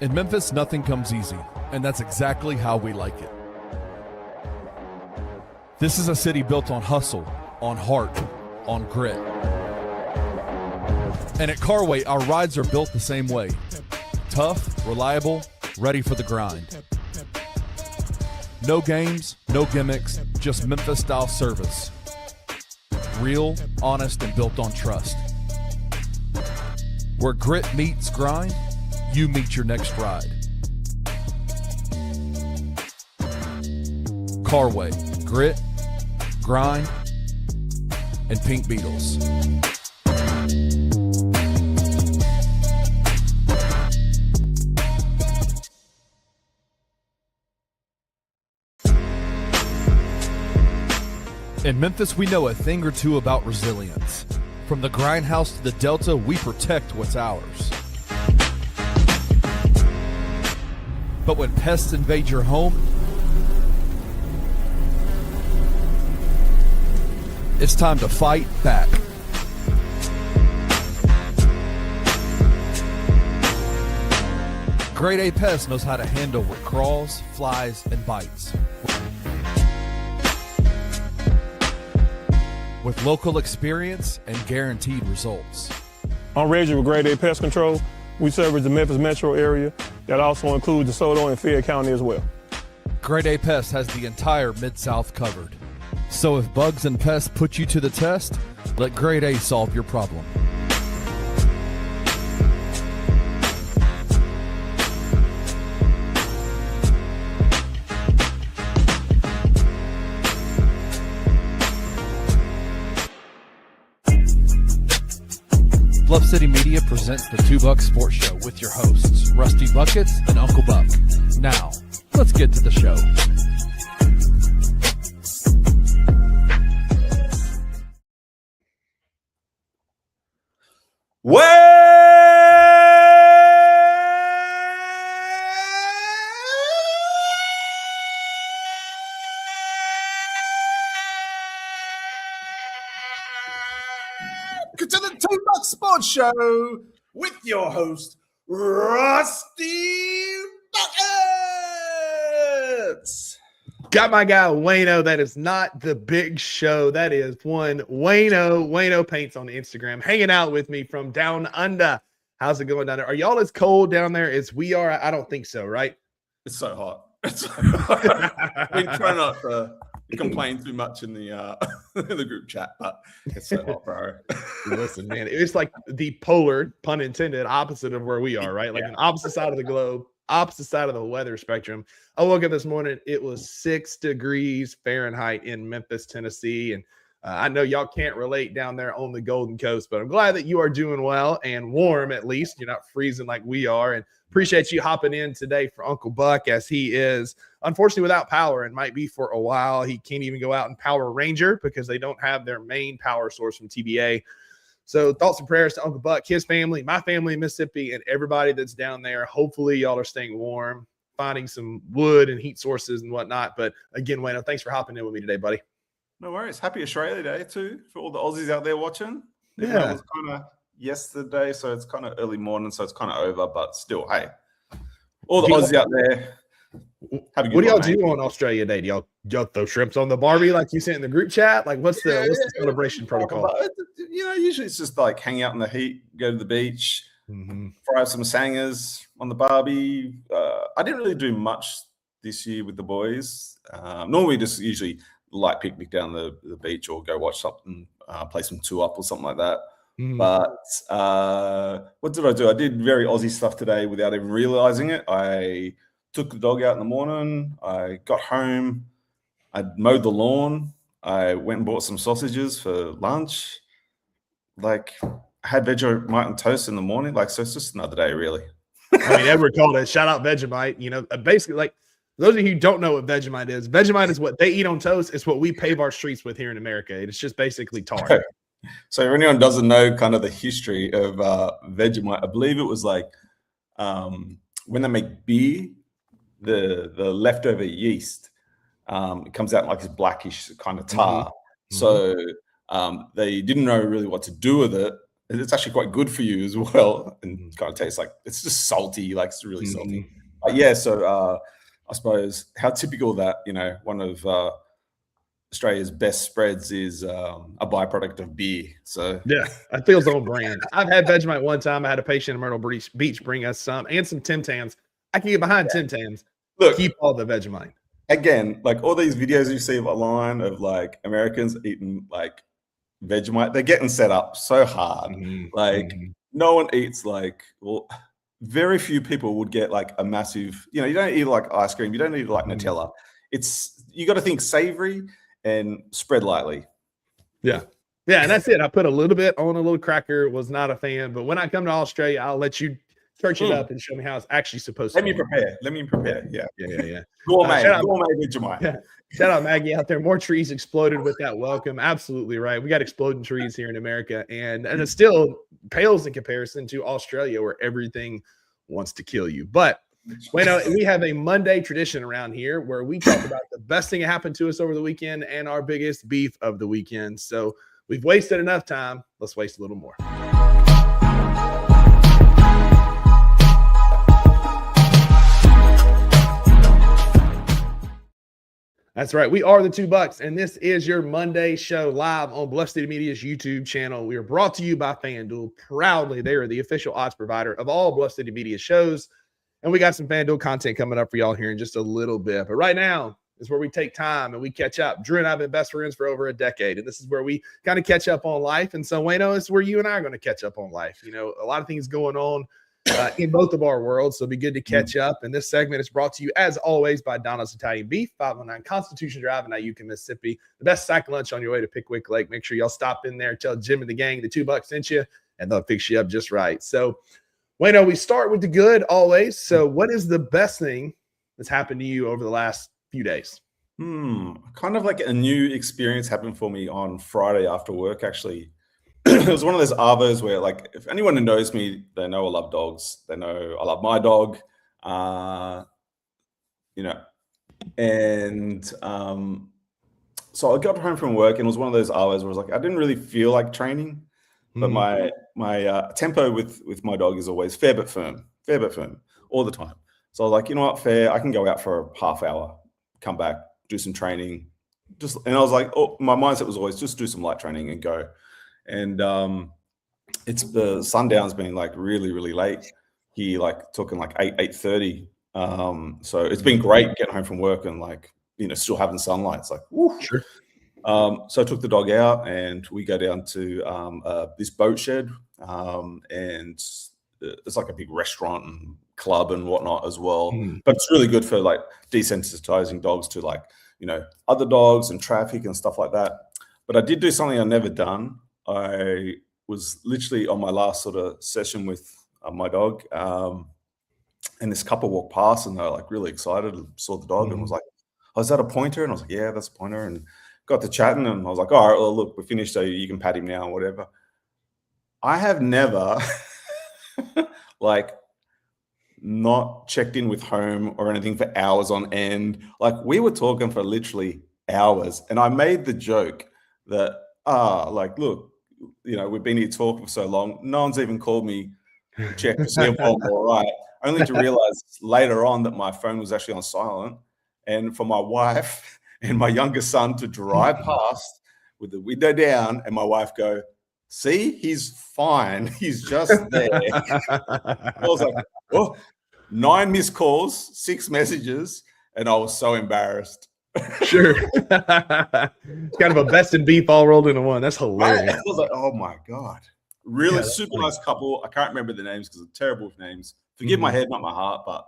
In Memphis, nothing comes easy, and that's exactly how we like it. This is a city built on hustle, on heart, on grit. And at Carway, our rides are built the same way. Tough, reliable, ready for the grind. No games, no gimmicks, just Memphis-style service. Real, honest, and built on trust. Where grit meets grind, you meet your next ride. Carway, grit, grind, and Pink Beetles. In Memphis, we know a thing or two about resilience. From the grindhouse to the Delta, we protect what's ours. But when pests invade your home, it's time to fight back. Grade A Pest knows how to handle what crawls, flies, and bites. With local experience and guaranteed results. I'm Reggie with Grade A Pest Control. We service the Memphis metro area. That also includes DeSoto and Fayette County as well. Grade A Pest has the entire Mid-South covered. So if bugs and pests put you to the test, let Grade A solve your problem. Bluff City Media presents the Two Buck Sports Show with your hosts, Rusty Buckets and Uncle Buck. Now, let's get to the show. To the Two Buck Sports Show with your host, Rusty Buckets. Got my guy Wayno. That is not the big show. That is one Wayno. Wayno Paints on Instagram, hanging out with me from down under. How's it going down there? Are y'all as cold down there as we are? I don't think so, right? It's so hot. It's so hot. We try not to complain too much in the in the group chat, but it's so hot, bro. Listen, man, it's like the polar, pun intended, opposite of where we are, right? Like an opposite side of the globe, opposite side of the weather spectrum. I woke up this morning, it was 6 degrees Fahrenheit in Memphis, Tennessee, and I know y'all can't relate down there on the Golden Coast, but I'm glad that you are doing well and warm, at least. You're not freezing like we are, and appreciate you hopping in today for Uncle Buck, as he is unfortunately without power and might be for a while. He can't even go out and Power Ranger because they don't have their main power source from TBA. So thoughts and prayers to Uncle Buck, his family, my family in Mississippi, and everybody that's down there. Hopefully y'all are staying warm, finding some wood and heat sources and whatnot. But again, Wayno, thanks for hopping in with me today, buddy. No worries. Happy Australia Day too for all the Aussies out there watching. Yeah. It was kind of yesterday, so it's kind of early morning, so it's kind of over, but still, hey, all the Aussies out there. What do y'all do on Australia Day? Do y'all throw shrimps on the Barbie like you sent in the group chat? Like what's the celebration protocol? You know, usually it's just like hang out in the heat, go to the beach, fry some sangers on the Barbie. I didn't really do much this year with the boys. Normally just usually light picnic down the beach or go watch something, play some 2-Up or something like that. But what did I do? I did very Aussie stuff today without even realizing it. I took the dog out in the morning. I got home. I mowed the lawn. I went and bought some sausages for lunch. Like, I had Vegemite and toast in the morning. Like, so it's just another day, really. I mean, Edward called it. Shout out Vegemite. You know, basically, like, those of you who don't know what Vegemite is what they eat on toast. It's what we pave our streets with here in America. It's just basically tar. So if anyone doesn't know kind of the history of Vegemite, I believe it was like when they make beer, the leftover yeast, it comes out like this blackish kind of tar. So they didn't know really what to do with it it's actually quite good for you as well, and kind of tastes like it's just salty, like it's really salty. Yeah, so I suppose how typical that one of Australia's best spreads is a byproduct of beer. So yeah, it feels on brand. I've had Vegemite one time. I had a patient in Myrtle Beach bring us some and some Tim Tams. I can get behind Tim Tams. Look, keep all the Vegemite. Again, like all these videos you see online of like Americans eating like Vegemite, they're getting set up so hard. No one eats very few people would get like a massive, you don't eat like ice cream, you don't eat like Nutella. You got to think savory and spread lightly. Yeah, and that's it. I put a little bit on a little cracker, was not a fan, but when I come to Australia, I'll let you church it up and show me how it's actually supposed to Let me prepare. Yeah. Gourmet Vegemite. Yeah. Shout out Maggie out there. More trees exploded with that welcome. Absolutely right. We got exploding trees here in America, and it still pales in comparison to Australia, where everything wants to kill you. But we have a Monday tradition around here where we talk about the best thing that happened to us over the weekend and our biggest beef of the weekend. So we've wasted enough time. Let's waste a little more. That's right. We are the Two Bucks, and this is your Monday show live on Bluff City Media's YouTube channel. We are brought to you by FanDuel. Proudly, they are the official odds provider of all Bluff City Media shows. And we got some FanDuel content coming up for y'all here in just a little bit. But right now is where we take time and we catch up. Drew and I have been best friends for over a decade, and this is where we kind of catch up on life. And so, Wayno, it's where you and I are going to catch up on life. A lot of things going on in both of our worlds, so it'll be good to catch up. And this segment is brought to you, as always, by Donald's Italian Beef, 519 Constitution Drive in Iuka, Mississippi. The best sack lunch on your way to Pickwick Lake. Make sure y'all stop in there, tell Jim and the gang the Two Bucks sent you, and they'll fix you up just right. So, Wayno, we start with the good always. So what is the best thing that's happened to you over the last few days? Kind of like a new experience happened for me on Friday after work, actually. It was one of those arvos where, like, if anyone who knows me, they know I love dogs. They know I love my dog, And so I got home from work, and it was one of those hours where I was like, I didn't really feel like training, but my tempo with my dog is always fair but firm all the time. So I was like, you know what, fair, I can go out for a half hour, come back, do some training. And I was like, my mindset was always just do some light training and go. And it's the sundown's been like really, really late. He talking 8:30. So it's been great getting home from work and still having sunlight. It's like, woo. Sure. So I took the dog out and we go down to this boat shed, and it's like a big restaurant and club and whatnot as well. But it's really good for desensitizing dogs to other dogs and traffic and stuff like that. But I did do something I've never done. I was literally on my last sort of session with my dog, and this couple walked past and they were really excited and saw the dog and was like, "Oh, is that a pointer?" And I was like, "Yeah, that's a pointer." And got to chatting and I was like, "All right, well, look, we're finished, so you can pat him now," or whatever. I have never not checked in with home or anything for hours on end. We were talking for literally hours, and I made the joke that, look, we've been here talking for so long, no one's even called me to check to see if I'm all right, only to realize later on that my phone was actually on silent, and for my wife and my youngest son to drive past with the window down and my wife go, "See, he's fine. He's just there." I was like, oh, 9 missed calls, 6 messages, and I was so embarrassed. Sure. It's kind of a best in beef all rolled into one. That's hilarious. I was like, oh my God. Really super nice couple. I can't remember the names because I'm terrible with names. Forgive my head, not my heart, but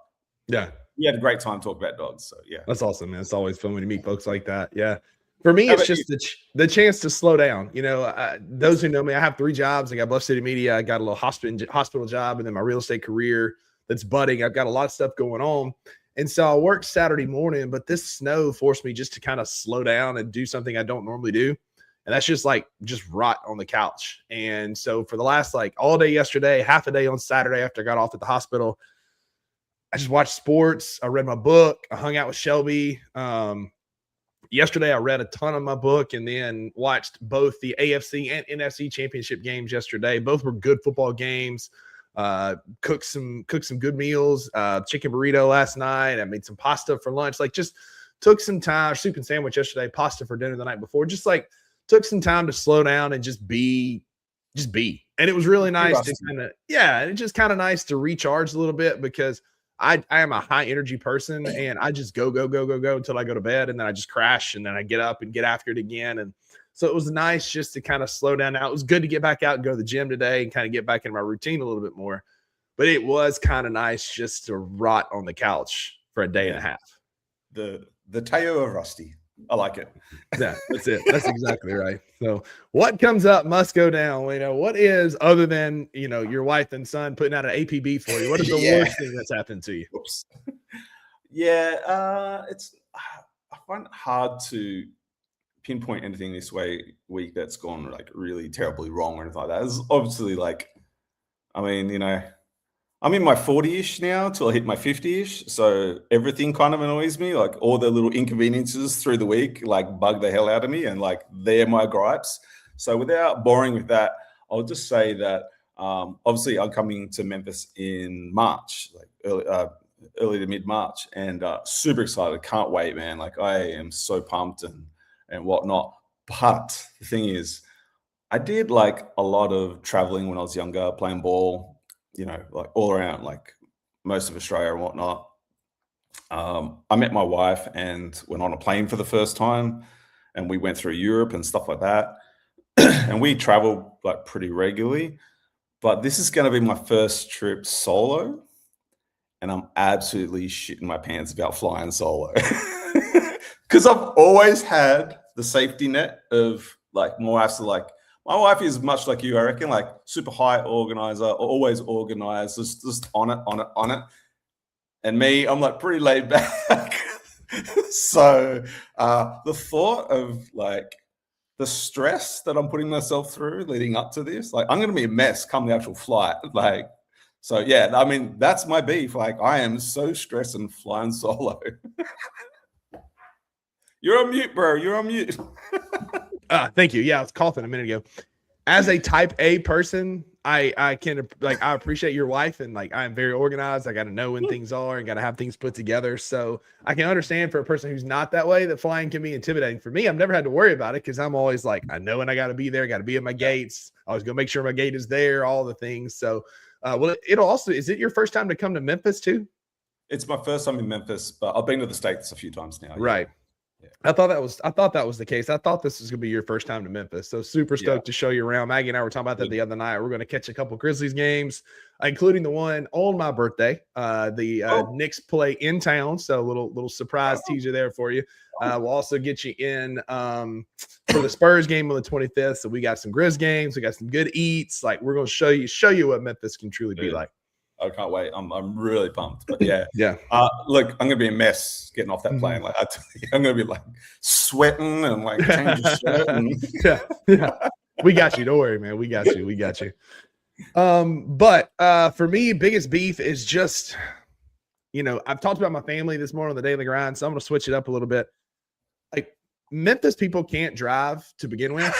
yeah, we had a great time talking about dogs. So yeah. That's awesome, man. It's always fun when you meet folks like that. Yeah. For me, it's just the chance to slow down. Those who know me, I have 3 jobs. I got Bluff City Media. I got a little hospital job, and then my real estate career that's budding. I've got a lot of stuff going on. And so I worked Saturday morning, but this snow forced me just to kind of slow down and do something I don't normally do. And that's just rot on the couch. And so for the last all day yesterday, half a day on Saturday after I got off at the hospital, I just watched sports. I read my book. I hung out with Shelby. yesterday I read a ton of my book and then watched both the AFC and NFC championship games yesterday. Both were good football games. Cooked some good meals, chicken burrito last night. I made some pasta for lunch. Like just took some time, soup and sandwich yesterday, pasta for dinner the night before. Just like took some time to slow down and just be. And it was really nice to it's just kind of nice to recharge a little bit because I am a high energy person and I just go until I go to bed and then I just crash and then I get up and get after it again. And so it was nice just to kind of slow down. Now it was good to get back out and go to the gym today and kind of get back into my routine a little bit more, but it was kind of nice just to rot on the couch for a day and a half. The Teo of Rusty. I like it. Yeah, that's it. That's exactly right. So what comes up must go down. What is, other than, your wife and son putting out an APB for you, what is the worst thing that's happened to you? Oops. Yeah. I find it hard to pinpoint anything this week that's gone like really terribly wrong or anything like that. It's obviously like, I'm in my 40-ish now till I hit my 50-ish. So everything kind of annoys me. Like all the little inconveniences through the week, like bug the hell out of me. And like, they're my gripes. So without boring with that, I'll just say that obviously I'm coming to Memphis in March, like early to mid-March, and super excited. Can't wait, man. Like I am so pumped and whatnot. But the thing is, I did like a lot of traveling when I was younger, playing ball, like all around, like most of Australia and whatnot. I met my wife and went on a plane for the first time, and we went through Europe and stuff like that. And we travel like pretty regularly, but this is going to be my first trip solo, and I'm absolutely shitting my pants about flying solo because I've always had the safety net of like my wife is much like you, I reckon, like super high organizer, always organized, just on it. And me, I'm like pretty laid back. So the thought of like the stress that I'm putting myself through leading up to this, like I'm going to be a mess come the actual flight. Like, so yeah, I mean, that's my beef. Like I am so stressed and flying solo. You're on mute, bro. You're on mute. Thank you. Yeah, I was coughing a minute ago. As a type A person, I appreciate your wife, and like I'm very organized. I got to know when things are and got to have things put together. So I can understand for a person who's not that way that flying can be intimidating. For me, I've never had to worry about it because I'm always like, I know when I got to be there, got to be at my gates. I always go make sure my gate is there, all the things. So, it'll also, is it your first time to come to Memphis too? It's my first time in Memphis, but I've been to the States a few times now. Right. Yeah. I thought that was the case. I thought this was going to be your first time to Memphis. So super stoked to show you around. Maggie and I were talking about that the other night. We're going to catch a couple Grizzlies games, including the one on my birthday. Knicks play in town. So a little surprise teaser there for you. We'll also get you in for the Spurs game on the 25th. So we got some Grizz games. We got some good eats. Like we're going to show you what Memphis can truly be like. I can't wait. I'm really pumped. But yeah. Yeah. Look, I'm gonna be a mess getting off that plane. Like I'm gonna be like sweating and like changing shirt. And... yeah. We got you. Don't worry, man. We got you. But for me, biggest beef is just, I've talked about my family this morning on the daily grind, so I'm gonna switch it up a little bit. Like Memphis people can't drive to begin with.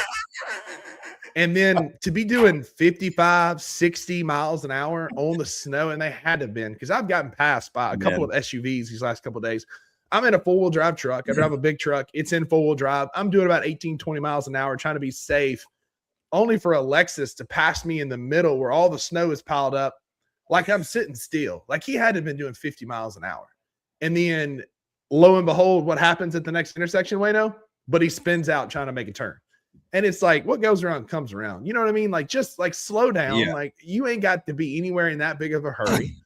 And then to be doing 55, 60 miles an hour on the snow, and they had to have been, because I've gotten passed by a couple of SUVs these last couple of days. I'm in a four-wheel drive truck. I drive a big truck. It's in four-wheel drive. I'm doing about 18, 20 miles an hour trying to be safe, only for a Lexus to pass me in the middle where all the snow is piled up like I'm sitting still. Like he had to have been doing 50 miles an hour. And then, lo and behold, what happens at the next intersection, Wayno? But he spins out trying to make a turn. And it's like, what goes around comes around. You know what I mean? Like, just like slow down. Yeah. Like you ain't got to be anywhere in that big of a hurry,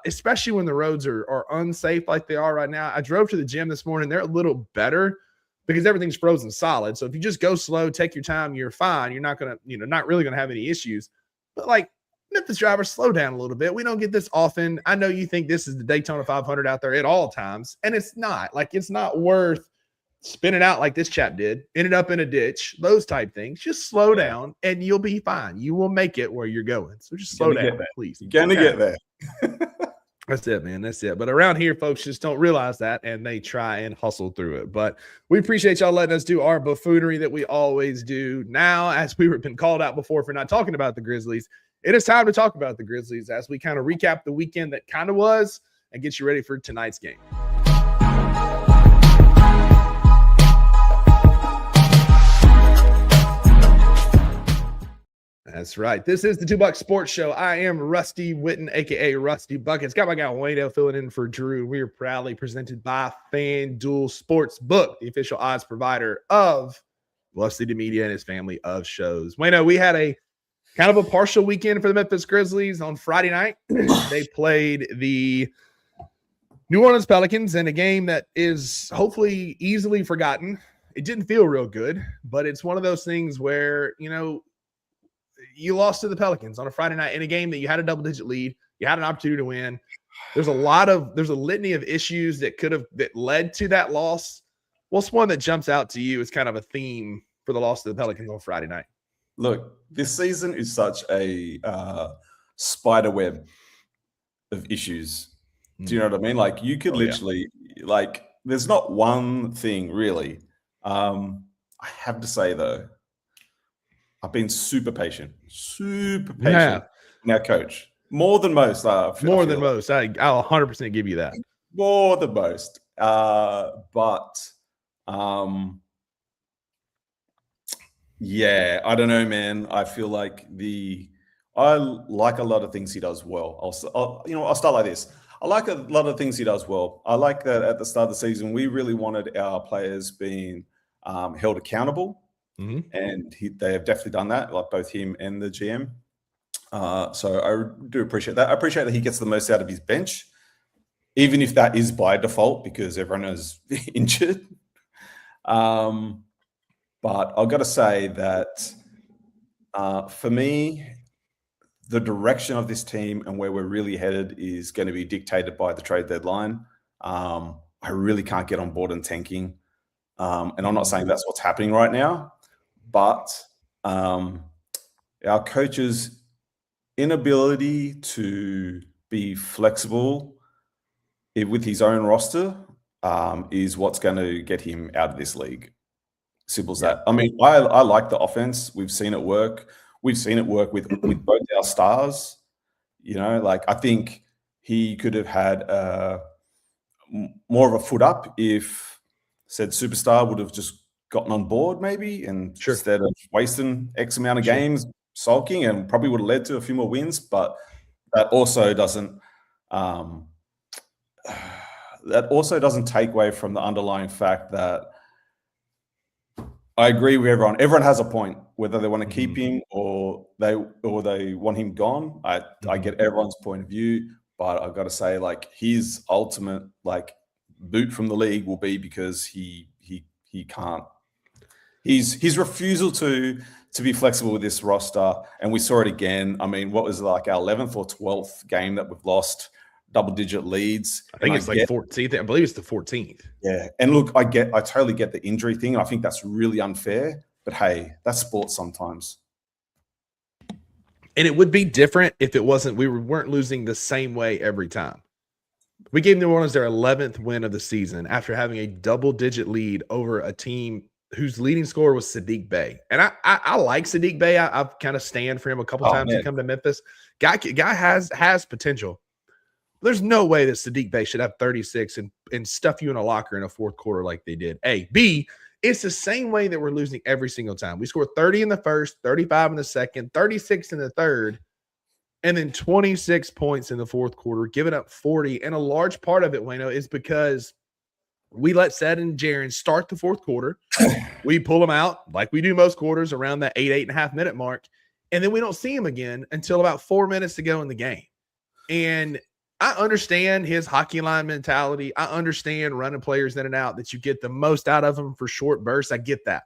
especially when the roads are unsafe like they are right now. I drove to the gym this morning. They're a little better because everything's frozen solid. So if you just go slow, take your time, you're fine. You're not going to, not really going to have any issues. But like Memphis drivers, slow down a little bit. We don't get this often. I know you think this is the Daytona 500 out there at all times. And it's not. Like, it's not worth spinning out like this chap did, ended up in a ditch, those type things. Just slow down and you'll be fine. You will make it where you're going. So just slow down, please. You're going to get there. That's it, man. That's it. But around here, folks just don't realize that, and they try and hustle through it. But we appreciate y'all letting us do our buffoonery that we always do. Now, as we were been called out before for not talking about the Grizzlies, it is time to talk about the Grizzlies as we kind of recap the weekend that kind of was and get you ready for tonight's game. That's right. This is the $2 Sports Show. I am Rusty Witten, a.k.a. Rusty Buckets. Got my guy Wayno filling in for Drew. We are proudly presented by FanDuel Sportsbook, the official odds provider of Bluff City Media and his family of shows. Wayno, we had a kind of a partial weekend for the Memphis Grizzlies. On Friday night, they played the New Orleans Pelicans in a game that is hopefully easily forgotten. It didn't feel real good, but it's one of those things where, you know, you lost to the Pelicans on a Friday night in a game that you had a double-digit lead. You had an opportunity to win. There's a litany of issues that led to that loss. What's one that jumps out to you as kind of a theme for the loss to the Pelicans on Friday night? Look, this season is such a spider web of issues. Do you know what I mean? Like, you could literally, like, there's not one thing really. I have to say, though, I've been super patient in our coach. More than most. I'll 100% give you that. More than most. Yeah, I don't know, man. I feel like I like a lot of things he does well. I'll start like this. I like a lot of things he does well. I like that at the start of the season, we really wanted our players being held accountable. Mm-hmm. And they have definitely done that, like both him and the GM. So I do appreciate that. I appreciate that he gets the most out of his bench, even if that is by default because everyone is injured. But I've got to say that for me, the direction of this team and where we're really headed is going to be dictated by the trade deadline. I really can't get on board in tanking. And I'm not saying that's what's happening right now. But our coach's inability to be flexible with his own roster is what's going to get him out of this league. Simple as that. I mean, I like the offense. We've seen it work. We've seen it work with both our stars. You know, like I think he could have had more of a foot up if said superstar would have just gotten on board maybe and instead of wasting X amount of games sulking, and probably would have led to a few more wins. But that also doesn't take away from the underlying fact that I agree with everyone. Everyone has a point, whether they want to keep him or they want him gone. I get everyone's point of view, but I've got to say, like, his ultimate like boot from the league will be because he can't. His refusal to be flexible with this roster, and we saw it again. I mean, what was it, like our 11th or 12th game that we've lost double-digit leads? I think it's like 14th. I believe it's the 14th. Yeah, and look, I totally get the injury thing. I think that's really unfair, but hey, that's sports sometimes. And it would be different if it wasn't. We weren't losing the same way every time. We gave New Orleans their 11th win of the season after having a double-digit lead over a team whose leading scorer was Sadiq Bey. And I like Sadiq Bey. I've kind of stand for him a couple times to come to Memphis. Guy has potential. There's no way that Sadiq Bey should have 36 and stuff you in a locker in a fourth quarter like they did. A. B, it's the same way that we're losing every single time. We scored 30 in the first, 35 in the second, 36 in the third, and then 26 points in the fourth quarter, giving up 40. And a large part of it, Wayno, is because we let Sed and Jaren start the fourth quarter. We pull them out like we do most quarters around that 8.5 minute mark. And then we don't see him again until about 4 minutes to go in the game. And I understand his hockey line mentality. I understand running players in and out, that you get the most out of them for short bursts. I get that.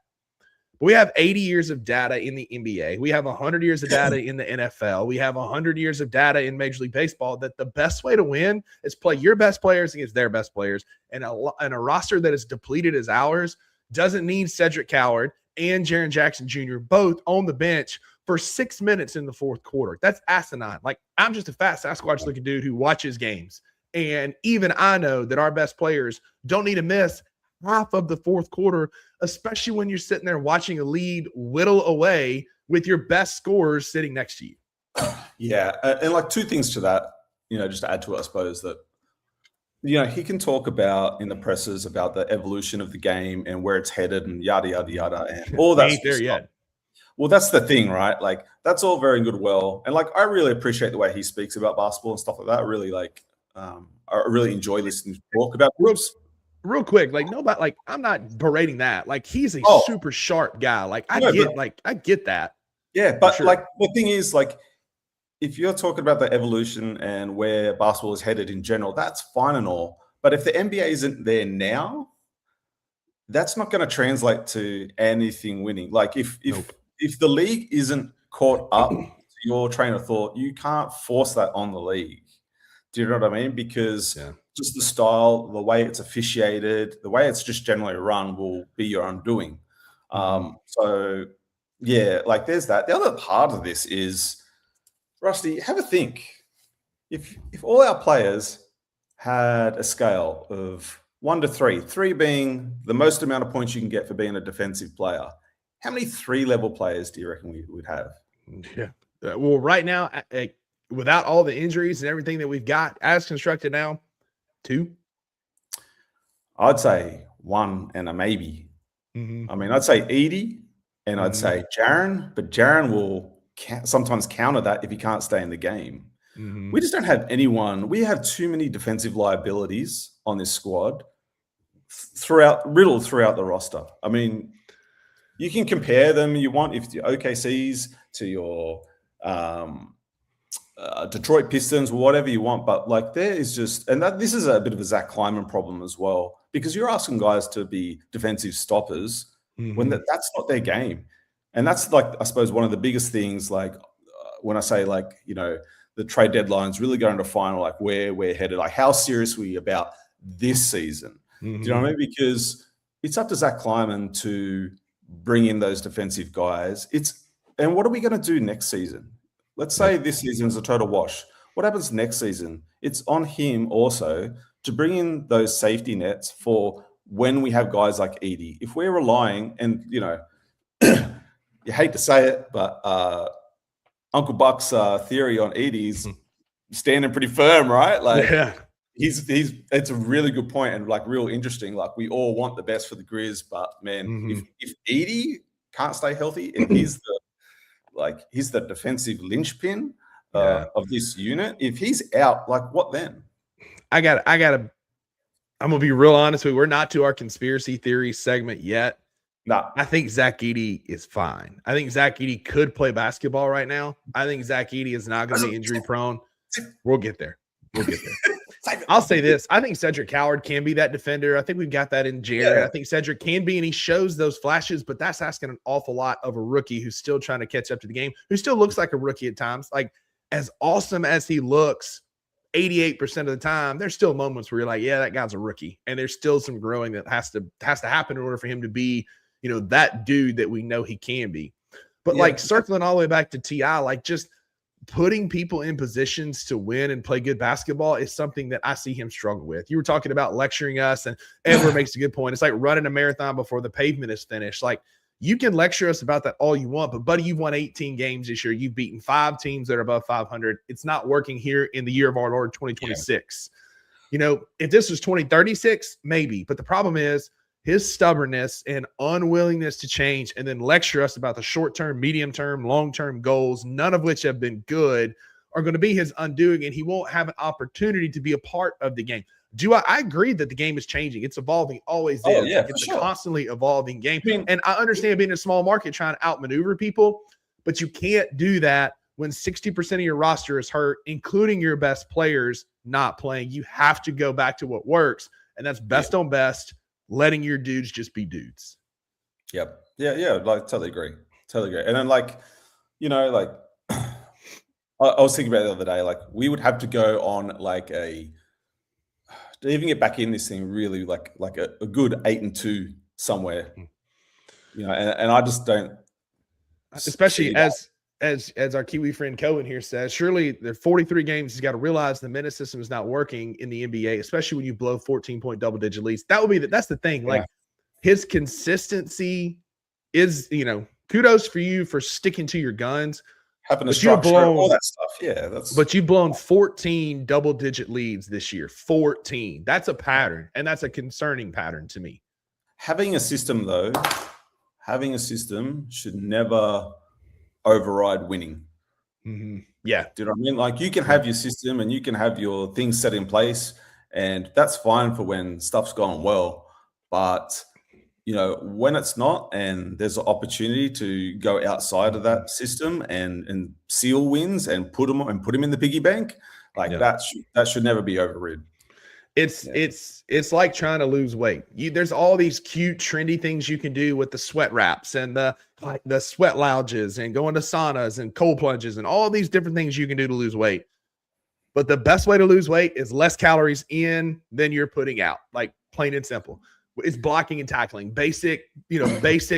But we have 80 years of data in the NBA. We have 100 years of data in the NFL. We have 100 years of data in Major League Baseball that the best way to win is play your best players against their best players. And a roster that is depleted as ours doesn't need Cedric Coward and Jaren Jackson Jr. both on the bench for 6 minutes in the fourth quarter. That's asinine. Like, I'm just a fat Sasquatch looking dude who watches games. And even I know that our best players don't need to miss half of the fourth quarter, especially when you're sitting there watching a lead whittle away with your best scorers sitting next to you. Yeah. And like two things to that, just to add to it, I suppose that, he can talk about in the presses about the evolution of the game and where it's headed and yada, yada, yada, and all that. Ain't there yet. Well, that's the thing, right? Like, that's all very good. Well, and like, I really appreciate the way he speaks about basketball and stuff like that. I really I really enjoy listening to talk about groups. Real quick, I'm not berating that. Like, he's a super sharp guy. Like, I get that. Yeah, but like, the thing is, like, if you're talking about the evolution and where basketball is headed in general, that's fine and all. But if the NBA isn't there now, that's not going to translate to anything winning. Like, if the league isn't caught up to your train of thought, you can't force that on the league. Do you know what I mean? Because just the style, the way it's officiated, the way it's just generally run will be your undoing. So, yeah, like, there's that. The other part of this is, Rusty, have a think. If all our players had a scale of 1 to 3, 3 being the most amount of points you can get for being a defensive player, how many 3-level players do you reckon we would have? Yeah. Well, right now, without all the injuries and everything that we've got as constructed now, 2. I'd say 1 and a maybe. I mean, I'd say Edie and I'd say Jaren, but Jaren will sometimes counter that if he can't stay in the game. We just don't have anyone. We have too many defensive liabilities on this squad riddled throughout the roster. I mean, you can compare them you want if the OKCs to your Detroit Pistons, whatever you want, but like there is just, and this is a bit of a Zach Kleiman problem as well, because you're asking guys to be defensive stoppers when that's not their game. And that's like, I suppose, one of the biggest things, like when I say like, the trade deadline's really going to final, like where we're headed, like how serious are we about this season? Do you know what I mean? Because it's up to Zach Kleiman to bring in those defensive guys. And what are we going to do next season? Let's say this season is a total wash. What happens next season? It's on him also to bring in those safety nets for when we have guys like Edie. If we're relying, and you hate to say it, but Uncle Buck's theory on Edie's standing pretty firm, right? Like, it's a really good point and like real interesting. Like, we all want the best for the Grizz, but man, if Edie can't stay healthy and he's the defensive linchpin of this unit, if he's out, like what then? I'm gonna be real honest with you. We're not to our conspiracy theory segment yet. No, I think Zach Edey is fine. I think Zach Edey could play basketball right now. I think Zach Edey is not going to be injury prone. We'll get there. I'll say this. I think Cedric Howard can be that defender. I think we've got that in Jared. I think Cedric can be, and he shows those flashes, but that's asking an awful lot of a rookie who's still trying to catch up to the game, who still looks like a rookie at times. Like, as awesome as he looks 88% of the time, there's still moments where you're like, yeah, that guy's a rookie. And there's still some growing that has to happen in order for him to be, that dude that we know he can be. But like circling all the way back to TI, like just putting people in positions to win and play good basketball is something that I see him struggle with. You were talking about lecturing us, and Edward makes a good point. It's like running a marathon before the pavement is finished. Like, you can lecture us about that all you want, but buddy, you've won 18 games this year. You've beaten 5 teams that are above 500. It's not working here in the year of our Lord 2026. If this was 2036, maybe. But the problem is his stubbornness and unwillingness to change and then lecture us about the short-term, medium-term, long-term goals, none of which have been good, are going to be his undoing, and he won't have an opportunity to be a part of the game. I agree that the game is changing. It's evolving, always is. It's a constantly evolving game. And I understand being a small market trying to outmaneuver people, but you can't do that when 60% of your roster is hurt, including your best players not playing. You have to go back to what works, and that's best on best, letting your dudes just be dudes. Yep. Yeah. Like, totally agree. And then, like, I was thinking about it the other day, like, we would have to go on like to even get back in this thing, really like a good 8-2 somewhere, and I just don't, especially as as our Kiwi friend Cohen here says, surely there are 43 games. He's got to realize the minute system is not working in the NBA, especially when you blow 14-point double-digit leads. That's the thing. Like his consistency is, kudos for you for sticking to your guns. Having a structure, all that stuff. Yeah, but you've blown 14 double-digit leads this year. 14. That's a pattern, and that's a concerning pattern to me. Having a system, though, should never override winning. Mm-hmm. Yeah. Do you know what I mean? Like you can have your system and you can have your things set in place, and that's fine for when stuff's gone well. But when it's not, and there's an opportunity to go outside of that system and seal wins and put them in the piggy bank, that should never be overridden. It's like trying to lose weight. There's all these cute, trendy things you can do with the sweat wraps and the sweat lounges and going to saunas and cold plunges and all these different things you can do to lose weight. But the best way to lose weight is less calories in than you're putting out, like plain and simple. It's blocking and tackling, basic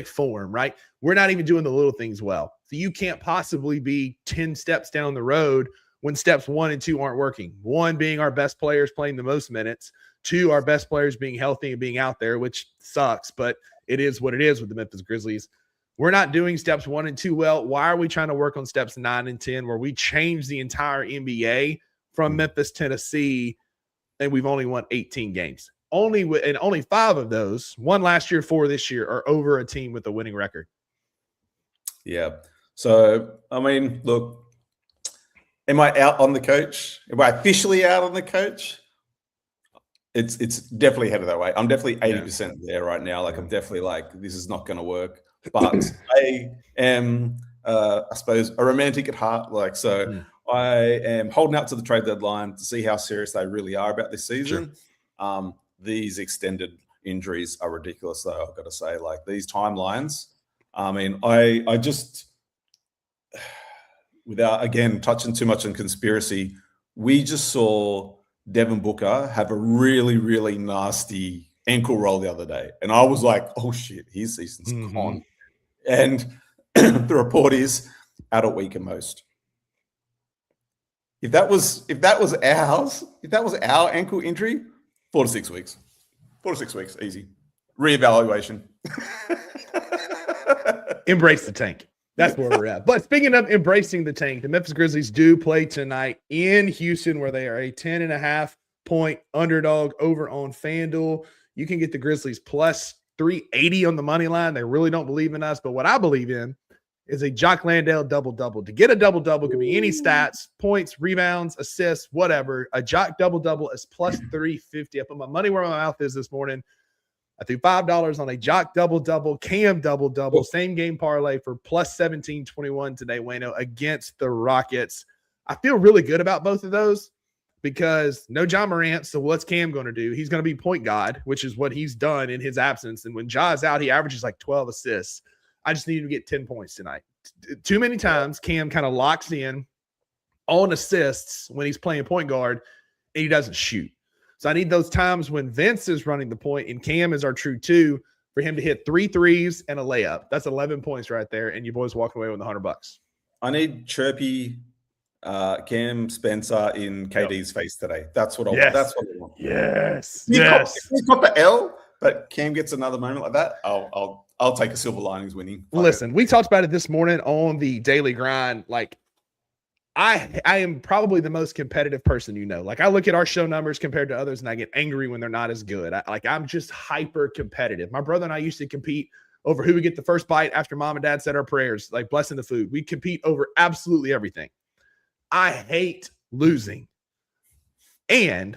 form, right? We're not even doing the little things well. So you can't possibly be 10 steps down the road when steps 1 and 2 aren't working. 1 being our best players playing the most minutes. 2, our best players being healthy and being out there, which sucks, but it is what it is with the Memphis Grizzlies. We're not doing steps 1 and 2 well. Why are we trying to work on steps 9 and 10 where we change the entire NBA from Memphis, Tennessee, and we've only won 18 games? Only 5 of those, 1 last year, 4 this year, are over a team with a winning record. Yeah. So, I mean, look, am I out on the coach? Am I officially out on the coach? It's definitely headed that way. I'm definitely 80% there right now. Like, I'm definitely like, this is not going to work. But I am, I suppose, a romantic at heart. Like, so I am holding out to the trade deadline to see how serious they really are about this season. Sure. These extended injuries are ridiculous, though, I've got to say. Like, these timelines, I mean, I just, without, again, touching too much on conspiracy, we just saw Devin Booker have a really, really nasty ankle roll the other day. And I was like, oh, shit, his season's gone. And the report is out a week at most. If that was our ankle injury, 4 to 6 weeks. 4 to 6 weeks, easy. Reevaluation. Embrace the tank. That's where we're at. But speaking of embracing the tank, the Memphis Grizzlies do play tonight in Houston, where they are a 10.5-point underdog over on FanDuel. You can get the Grizzlies plus 380 on the money line. They really don't believe in us, but what I believe in is a Jock Landale double-double. To get a double-double could be any stats, points, rebounds, assists, whatever. A Jock double-double is plus 350. I put my money where my mouth is this morning. I threw $5 on a Jock double-double, Cam double-double, same game parlay for plus 1721 today, Wayno, against the Rockets. I feel really good about both of those because no John Morant, so what's Cam going to do? He's going to be point guard, which is what he's done in his absence. And when Ja's out, he averages like 12 assists. I just need him to get 10 points tonight. Too many times Cam kind of locks in on assists when he's playing point guard and he doesn't shoot. So I need those times when Vince is running the point and Cam is our true 2 for him to hit 3 threes and a layup. That's 11 points right there, and you boys walking away with $100. I need chirpy Cam Spencer in KD's face today. That's what I want. That's what I want. Yes. He's got the L, but Cam gets another moment like that. I'll take a silver linings winning. Listen, we talked about it this morning on the Daily Grind. Like, I am probably the most competitive person you know. Like, I look at our show numbers compared to others, and I get angry when they're not as good. I'm just hyper competitive. My brother and I used to compete over who would get the first bite after mom and dad said our prayers, like blessing the food. We compete over absolutely everything. I hate losing. And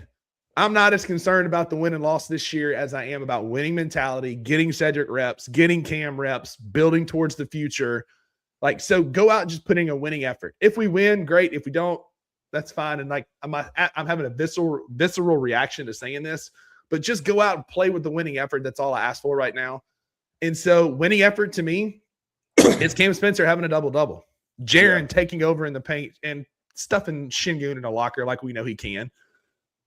I'm not as concerned about the win and loss this year as I am about winning mentality, getting Cedric reps, getting Cam reps, building towards the future. Like, so go out and just put in a winning effort. If we win, great. If we don't, that's fine. And like, I'm having a visceral reaction to saying this, but just go out and play with the winning effort. That's all I ask for right now. And so winning effort to me, it's Cam Spencer having a double-double. Jaren taking over in the paint and stuffing Şengün in a locker like we know he can.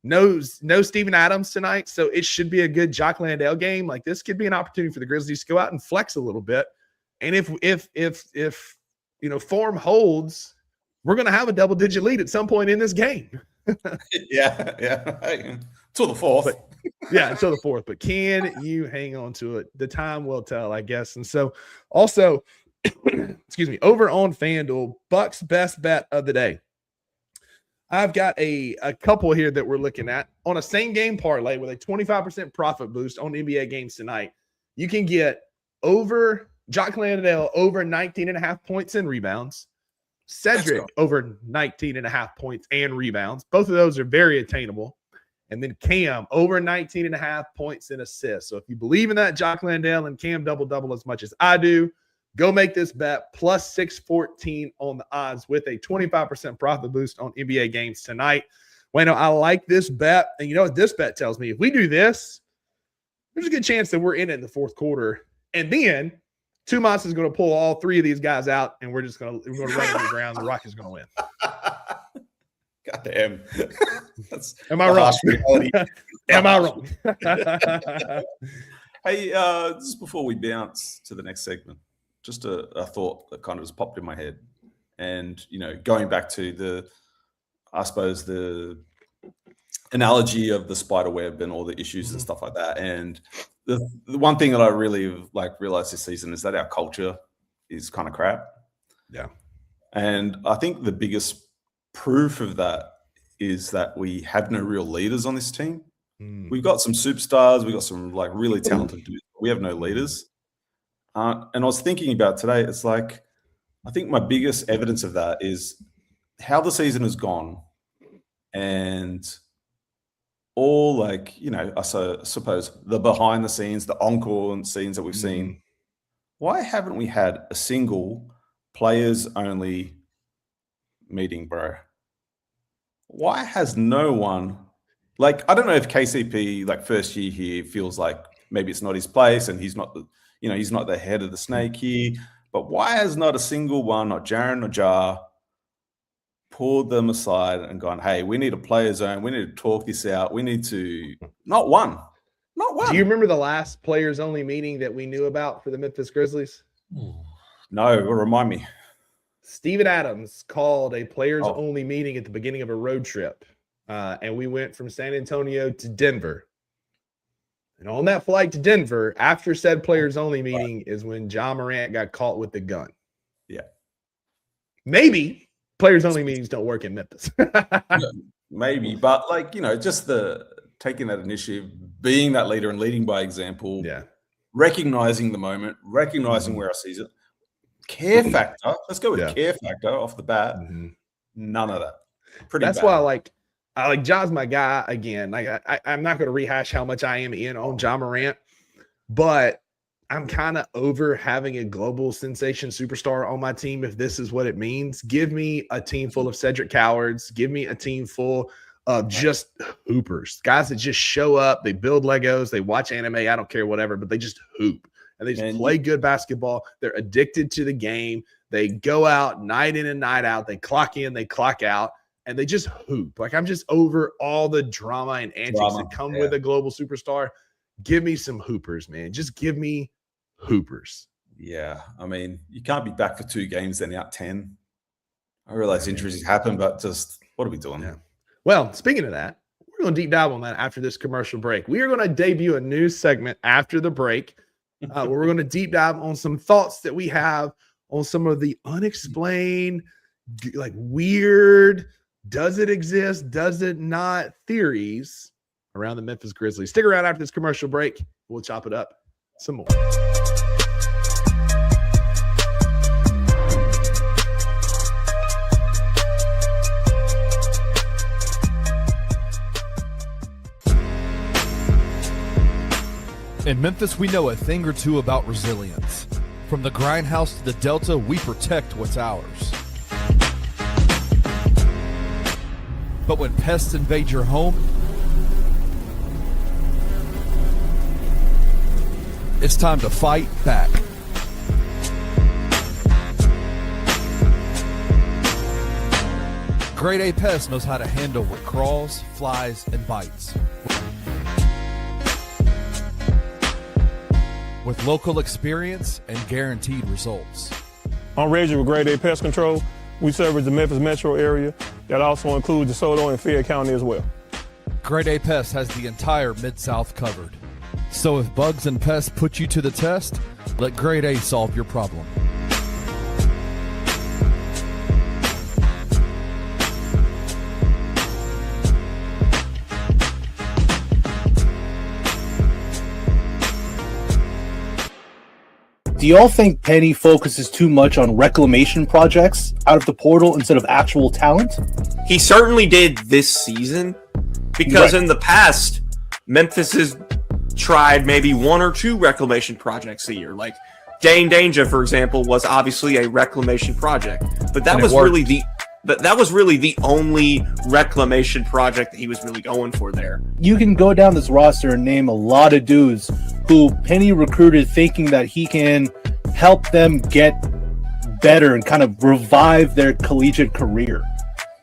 No Steven Adams tonight, so it should be a good Jock Landale game. Like, this could be an opportunity for the Grizzlies to go out and flex a little bit. And if form holds, we're going to have a double-digit lead at some point in this game. Yeah. Till the fourth. Until the fourth. But can you hang on to it? The time will tell, I guess. And so also, excuse me, over on FanDuel, Buck's best bet of the day. I've got a couple here that we're looking at on a same game parlay with a 25% profit boost on NBA games tonight. You can get over Jock Landale over 19.5 points and rebounds. Cedric over 19.5 points and rebounds. Both of those are very attainable. And then Cam over 19.5 points and assists. So if you believe in that Jock Landale and Cam double-double as much as I do, go make this bet plus 614 on the odds with a 25% profit boost on NBA games tonight. Bueno, I like this bet. And you know what this bet tells me? If we do this, there's a good chance that we're in it in the fourth quarter. And then Tumas is going to pull all three of these guys out, and we're going to run on the ground. The Rockets are going to win. God damn. Am I wrong? Am I wrong? Hey, just before we bounce to the next segment, just a thought that kind of just popped in my head. And, going back to the analogy of the spider web and all the issues and stuff like that. And the one thing that I really realized this season is that our culture is kind of crap. Yeah. And I think the biggest proof of that is that we have no real leaders on this team. We've got some superstars. We've got some really talented dudes. We have no leaders. And I was thinking about today, it's I think my biggest evidence of that is how the season has gone. And all I suppose the behind the scenes, the encore scenes that we've seen. Why haven't we had a single players only meeting, bro? Why has no one, I don't know if KCP, first year here feels like maybe it's not his place and he's not he's not the head of the snake here, but why has not a single one, not Jaren or Jar, pulled them aside and gone, hey, we need a player zone. We need to talk this out. We need to not one. Do you remember the last players only meeting that we knew about for the Memphis Grizzlies? No, remind me. Steven Adams called a players only meeting at the beginning of a road trip. And we went from San Antonio to Denver. And on that flight to Denver, after said players only meeting is when Ja Morant got caught with the gun. Yeah. Maybe players only meetings don't work in Memphis. Maybe, but just the taking that initiative, being that leader and leading by example, recognizing the moment, recognizing where I see it. Care factor. Let's go with care factor off the bat. None of that. That's bad. Why I like Ja's my guy again. I'm not going to rehash how much I am in on Ja Morant, but I'm kind of over having a global sensation superstar on my team if this is what it means. Give me a team full of Cedric Cowards. Give me a team full of just hoopers, guys that just show up. They build Legos. They watch anime. I don't care, whatever, but they just hoop. And they just play good basketball. They're addicted to the game. They go out night in and night out. They clock in, they clock out, and they just hoop. I'm just over all the drama and antics that come with a global superstar. Give me some hoopers, man. Just give me hoopers. Yeah. I mean, you can't be back for 2 games, then out 10. I realize injuries happen, but just what are we doing? Yeah. Well, speaking of that, we're going to deep dive on that after this commercial break. We are going to debut a new segment after the break where we're going to deep dive on some thoughts that we have on some of the unexplained, weird, does it exist, does it not theories around the Memphis Grizzlies. Stick around after this commercial break. We'll chop it up some more. In Memphis, we know a thing or two about resilience. From the grindhouse to the Delta, we protect what's ours. But when pests invade your home, it's time to fight back. Grade A Pest knows how to handle what crawls, flies, and bites. With local experience and guaranteed results. I'm Reggie with Grade A Pest Control. We service the Memphis metro area. That also includes DeSoto and Fayette County as well. Grade A Pest has the entire Mid-South covered. So if bugs and pests put you to the test, let Grade A solve your problem. Do y'all think Penny focuses too much on reclamation projects out of the portal instead of actual talent? He certainly did this season, because in the past, Memphis has tried maybe 1 or 2 reclamation projects a year. Like Dane Danger, for example, was obviously a reclamation project, but that was really the only reclamation project that he was really going for there. You can go down this roster and name a lot of dudes who Penny recruited thinking that he can help them get better and kind of revive their collegiate career.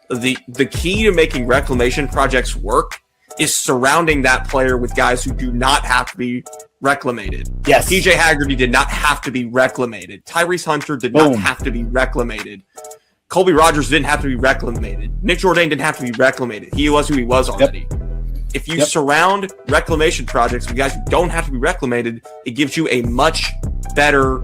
The key to making reclamation projects work is surrounding that player with guys who do not have to be reclamated. Yes. TJ Haggerty did not have to be reclamated. Tyrese Hunter did not have to be reclamated. Colby Rogers didn't have to be reclamated. Nick Jourdain didn't have to be reclamated. He was who he was already. If you surround reclamation projects with guys who don't have to be reclamated, it gives you a much better,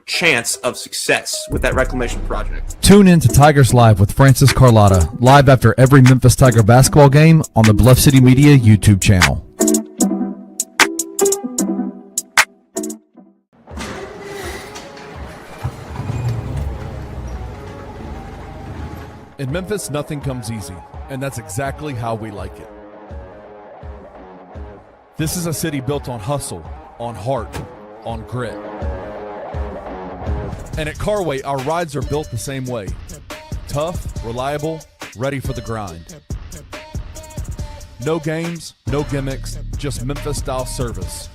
chance of success with that reclamation project. Tune in to Tigers Live with Francis Carlotta, live after every Memphis Tiger basketball game on the Bluff City Media YouTube channel. In Memphis, nothing comes easy, and that's exactly how we like it. This is a city built on hustle, on heart, on grit. And at Carway, our rides are built the same way. Tough, reliable, ready for the grind. No games, no gimmicks, just Memphis-style service.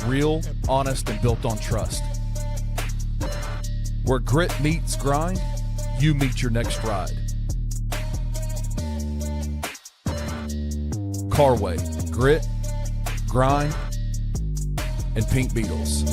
Real, honest, and built on trust. Where grit meets grind, you meet your next ride. Carway, grit, grind, and Pink Beetles.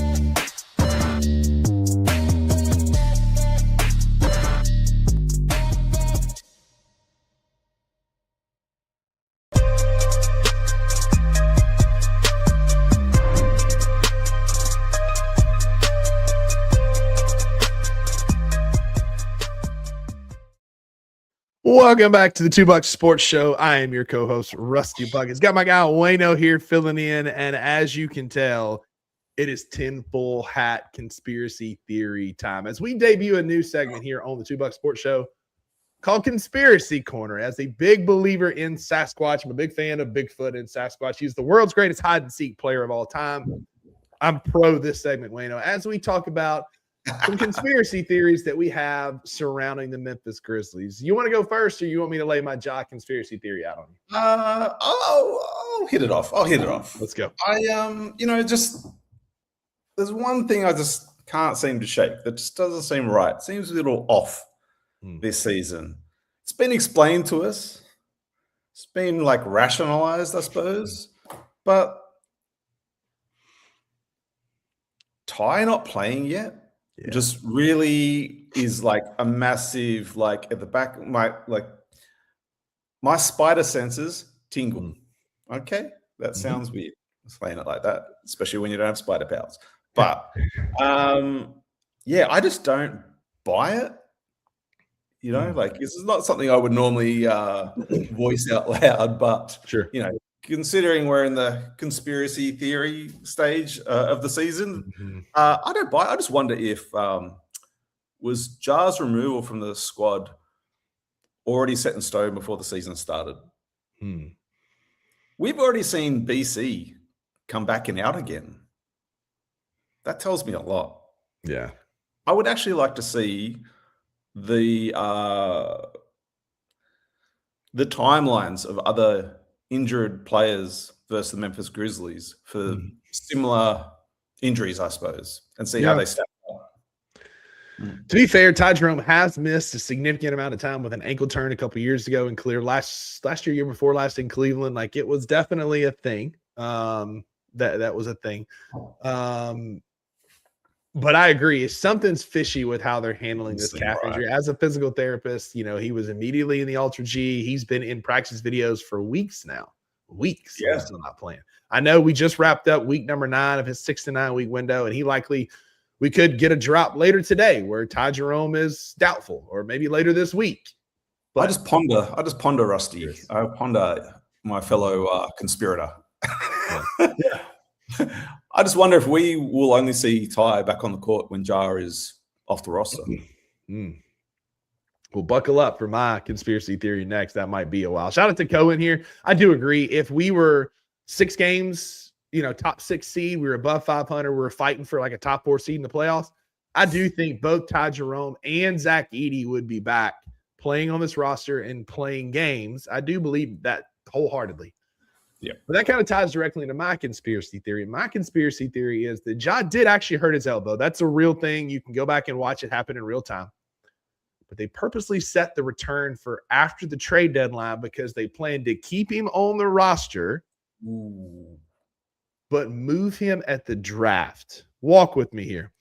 Welcome back to the Two Bucks Sports Show. I am your co-host, Rusty Buckets. Got my guy Wayno here filling in, and as you can tell, it is tinfoil hat conspiracy theory time as we debut a new segment here on the Two Bucks Sports Show called Conspiracy Corner. As a big believer in Sasquatch, I'm a big fan of Bigfoot and Sasquatch. He's the world's greatest hide-and-seek player of all time. I'm pro this segment, Wayno, as we talk about some conspiracy theories that we have surrounding the Memphis Grizzlies. You want to go first, or you want me to lay my jock conspiracy theory out on you? I'll hit it off. Let's go. Just there's one thing I just can't seem to shake that just doesn't seem right. It seems a little off this season. It's been explained to us. It's been rationalized, I suppose. But Ty not playing yet just really is a massive, at the back of my spider senses tingle. Okay, that sounds weird. Saying it like that, especially when you don't have spider powers. But I just don't buy it. This is not something I would normally voice out loud, but sure, considering we're in the conspiracy theory stage of the season, I don't buy it. I just wonder if was Jar's removal from the squad already set in stone before the season started? We've already seen BC come back and out again. That tells me a lot. Yeah. I would actually like to see the timelines of other injured players versus the Memphis Grizzlies for similar injuries, I suppose, and see how they stack up. To be fair, Ty Jerome has missed a significant amount of time with an ankle turn a couple years ago in last year before last in Cleveland. It was definitely a thing. That was a thing. But I agree. Something's fishy with how they're handling this calf injury. As a physical therapist, he was immediately in the Ultra G. He's been in practice videos for weeks now. Weeks. Yeah. He's still not playing. I know we just wrapped up week number 9 of his 6 to 9 week window, and we could get a drop later today where Ty Jerome is doubtful, or maybe later this week. But I just ponder, Rusty. I ponder my fellow conspirator. Yeah. I just wonder if we will only see Ty back on the court when Jar is off the roster. Well, buckle up for my conspiracy theory next. That might be a while. Shout out to Cohen here. I do agree. If we were 6 games, top 6 seed, we were above 500, we were fighting for like a top 4 seed in the playoffs, I do think both Ty Jerome and Zach Edey would be back playing on this roster and playing games. I do believe that wholeheartedly. Yeah. But that kind of ties directly into my conspiracy theory. My conspiracy theory is that Ja did actually hurt his elbow. That's a real thing. You can go back and watch it happen in real time. But they purposely set the return for after the trade deadline because they plan to keep him on the roster, but move him at the draft. Walk with me here.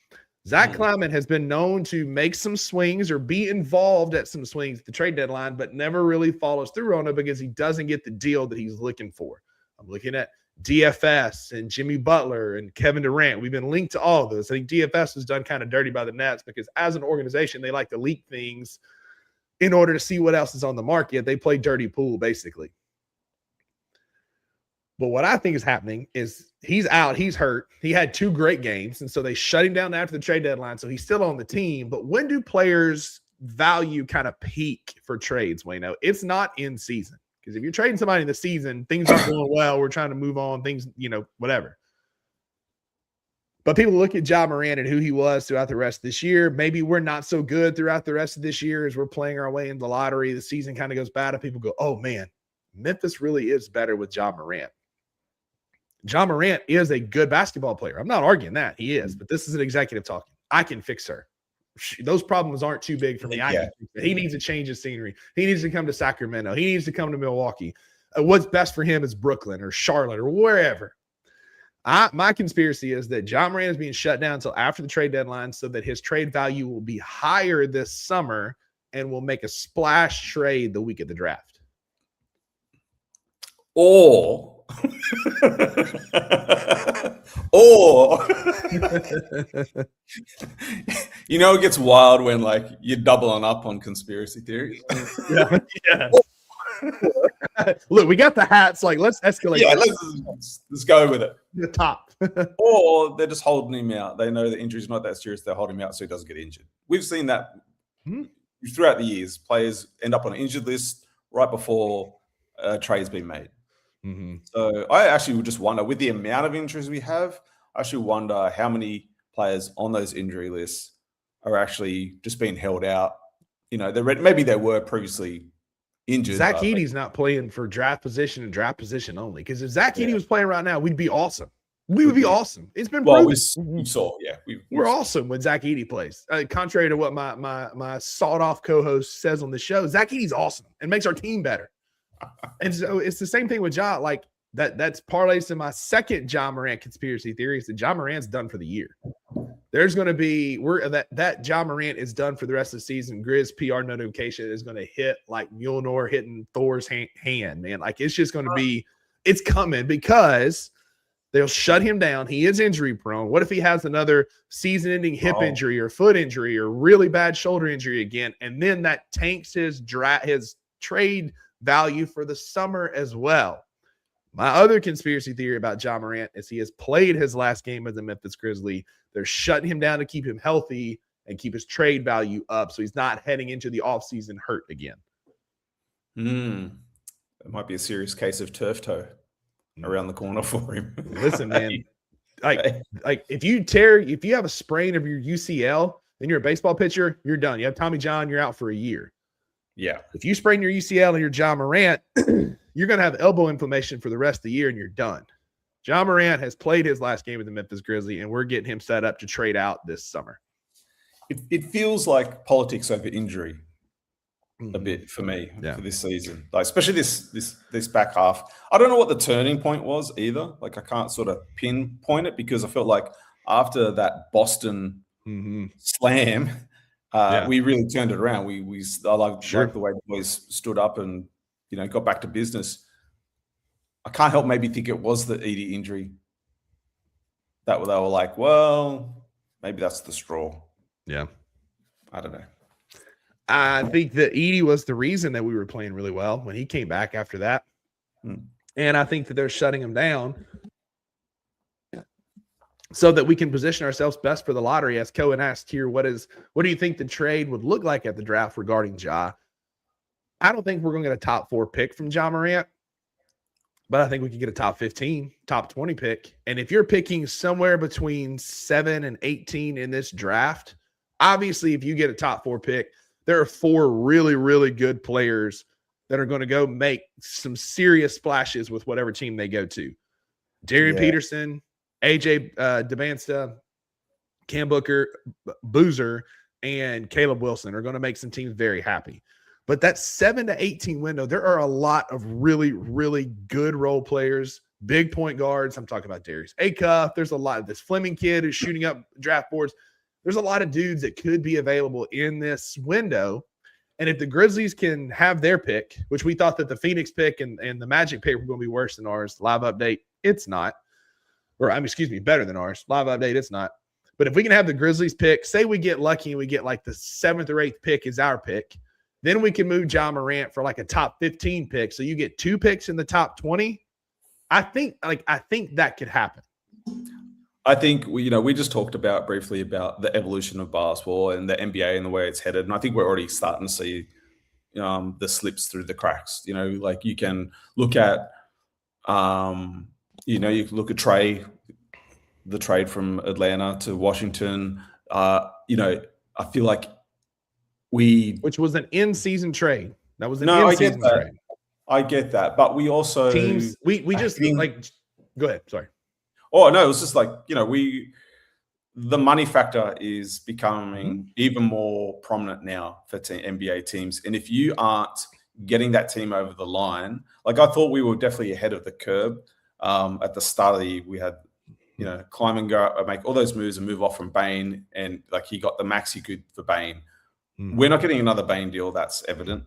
Zach Kleiman has been known to make some swings or be involved at some swings at the trade deadline, but never really follows through on it because he doesn't get the deal that he's looking for. I'm looking at DFS and Jimmy Butler and Kevin Durant. We've been linked to all of this. I think DFS was done kind of dirty by the Nets because as an organization, they like to leak things in order to see what else is on the market. They play dirty pool, basically. But what I think is happening is he's out. He's hurt. He had 2 great games, and so they shut him down after the trade deadline, so he's still on the team. But when do players' value kind of peak for trades, Wayno? It's not in season. Because if you're trading somebody in the season, things aren't going well. We're trying to move on, things, whatever. But people look at Ja Morant and who he was throughout the rest of this year. Maybe we're not so good throughout the rest of this year as we're playing our way into the lottery. The season kind of goes bad, and people go, oh, man, Memphis really is better with Ja Morant. Ja Morant is a good basketball player. I'm not arguing that. He is. But this is an executive talking. I can fix her. Those problems aren't too big for me. He needs to change his scenery. He needs to come to Sacramento. He needs to come to Milwaukee. What's best for him is Brooklyn or Charlotte or wherever. My conspiracy is that Ja Morant is being shut down until after the trade deadline so that his trade value will be higher this summer and will make a splash trade the week of the draft. Or it gets wild when you're doubling up on conspiracy theories. Yeah. Look, we got the hats. Let's escalate. Yeah, let's go with it. The top. Or they're just holding him out. They know the injury's not that serious. They're holding him out so he doesn't get injured. We've seen that throughout the years. Players end up on an injured list right before a trade's been made. Mm-hmm. So I actually would just wonder, with the amount of injuries we have, I actually wonder how many players on those injury lists are actually just being held out. Maybe they were previously injured. Zach Edey's not playing for draft position and draft position only. Because if Zach Edey was playing right now, we'd be awesome. We would be awesome. It's been proven. We saw, we're awesome when Zach Edey plays. Contrary to what my sawed-off co-host says on the show, Zach Edey's awesome and makes our team better. And so it's the same thing with Ja. That's parlays to my second Ja Morant conspiracy theory is that Ja Morant's done for the year. There's going to be that Ja Morant is done for the rest of the season. Grizz PR notification is going to hit like Mjolnir hitting Thor's hand, man. It's just going to be, it's coming because they'll shut him down. He is injury prone. What if he has another season-ending hip injury or foot injury or really bad shoulder injury again? And then that tanks his trade value for the summer as well. My other conspiracy theory about Ja Morant is he has played his last game as a Memphis Grizzly. They're shutting him down to keep him healthy and keep his trade value up so he's not heading into the offseason hurt again. That might be a serious case of turf toe around the corner for him. Listen, man, if you have a sprain of your UCL and you're a baseball pitcher, you're done. You have Tommy John, you're out for a year. Yeah. If you sprain your UCL and you're Ja Morant, you're going to have elbow inflammation for the rest of the year and you're done. Ja Morant has played his last game with the Memphis Grizzlies, and we're getting him set up to trade out this summer. It feels like politics over injury a bit for me for this season, especially this back half. I don't know what the turning point was either. I can't sort of pinpoint it because I felt like after that Boston slam, we really turned it around. I like the way the boys stood up and got back to business. I can't help maybe think it was the Edie injury that they were like, well, maybe that's the straw. Yeah, I don't know. I think that Edie was the reason that we were playing really well when he came back after that. And I think that they're shutting him down so that we can position ourselves best for the lottery. As Cohen asked here, what do you think the trade would look like at the draft regarding Ja? I don't think we're going to get a top 4 pick from Ja Morant, but I think we could get a top 15, top 20 pick. And if you're picking somewhere between 7 and 18 in this draft, obviously if you get a top 4 pick, there are 4 really, really good players that are going to go make some serious splashes with whatever team they go to. Darian Peterson, AJ DeBansta, Cam Booker, Boozer, and Caleb Wilson are going to make some teams very happy. But that 7 to 18 window, there are a lot of really, really good role players, big point guards. I'm talking about Darius Acuff. There's a lot of this Fleming kid who's shooting up draft boards. There's a lot of dudes that could be available in this window. And if the Grizzlies can have their pick, which we thought that the Phoenix pick and the Magic pick were going to be worse than ours, live update, it's not. Or, better than ours. Live update, it's not. But if we can have the Grizzlies pick, say we get lucky and we get like the 7th or 8th pick is our pick, then we can move Ja Morant for like a top 15 pick. So you get 2 picks in the top 20. I think that could happen. I think we just talked briefly about the evolution of basketball and the NBA and the way it's headed, and I think we're already starting to see the slips through the cracks. Like you can look at, you can look at the trade from Atlanta to Washington. I feel like which was an in-season trade. That was an in-season trade. I get that, but we also teams. We just Go ahead. Sorry. Oh, no, it was just like, the money factor is becoming even more prominent now for NBA teams. And if you aren't getting that team over the line, like I thought we were definitely ahead of the curve at the start of the year. We had, climb and go, make all those moves and move off from Bain. And like he got the max he could for Bain. We're not getting another Bain deal. That's evident.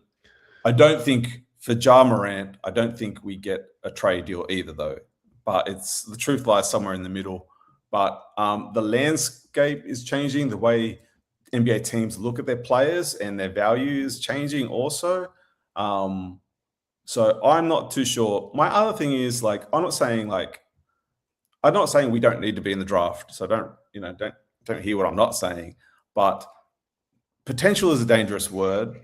I don't think for Ja Morant, I don't think we get a trade deal either, though. But the truth lies somewhere in the middle. But the landscape is changing. The way NBA teams look at their players and their value is changing also. So I'm not too sure. My other thing is I'm not saying we don't need to be in the draft. So don't hear what I'm not saying. But potential is a dangerous word.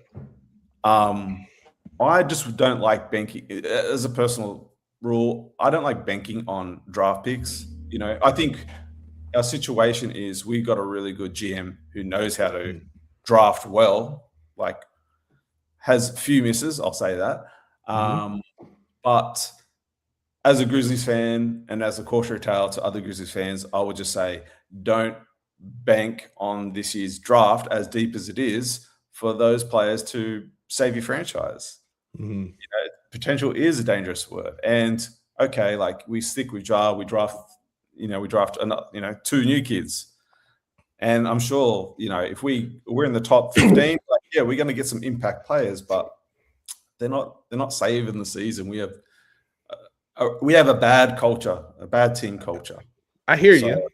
I just don't like banking as a personal rule. I don't like banking on draft picks. I think our situation is we got a really good GM who knows how to draft well, has few misses, I'll say that. But as a Grizzlies fan and as a cautionary tale to other Grizzlies fans, I would just say don't bank on this year's draft, as deep as it is, for those players to save your franchise. Potential is a dangerous word. And okay, we stick with Ja, we draft 2 new kids. And I'm sure, if we're in the top 15, we're going to get some impact players, but they're not saving the season. We have a bad culture, a bad team culture. I hear you.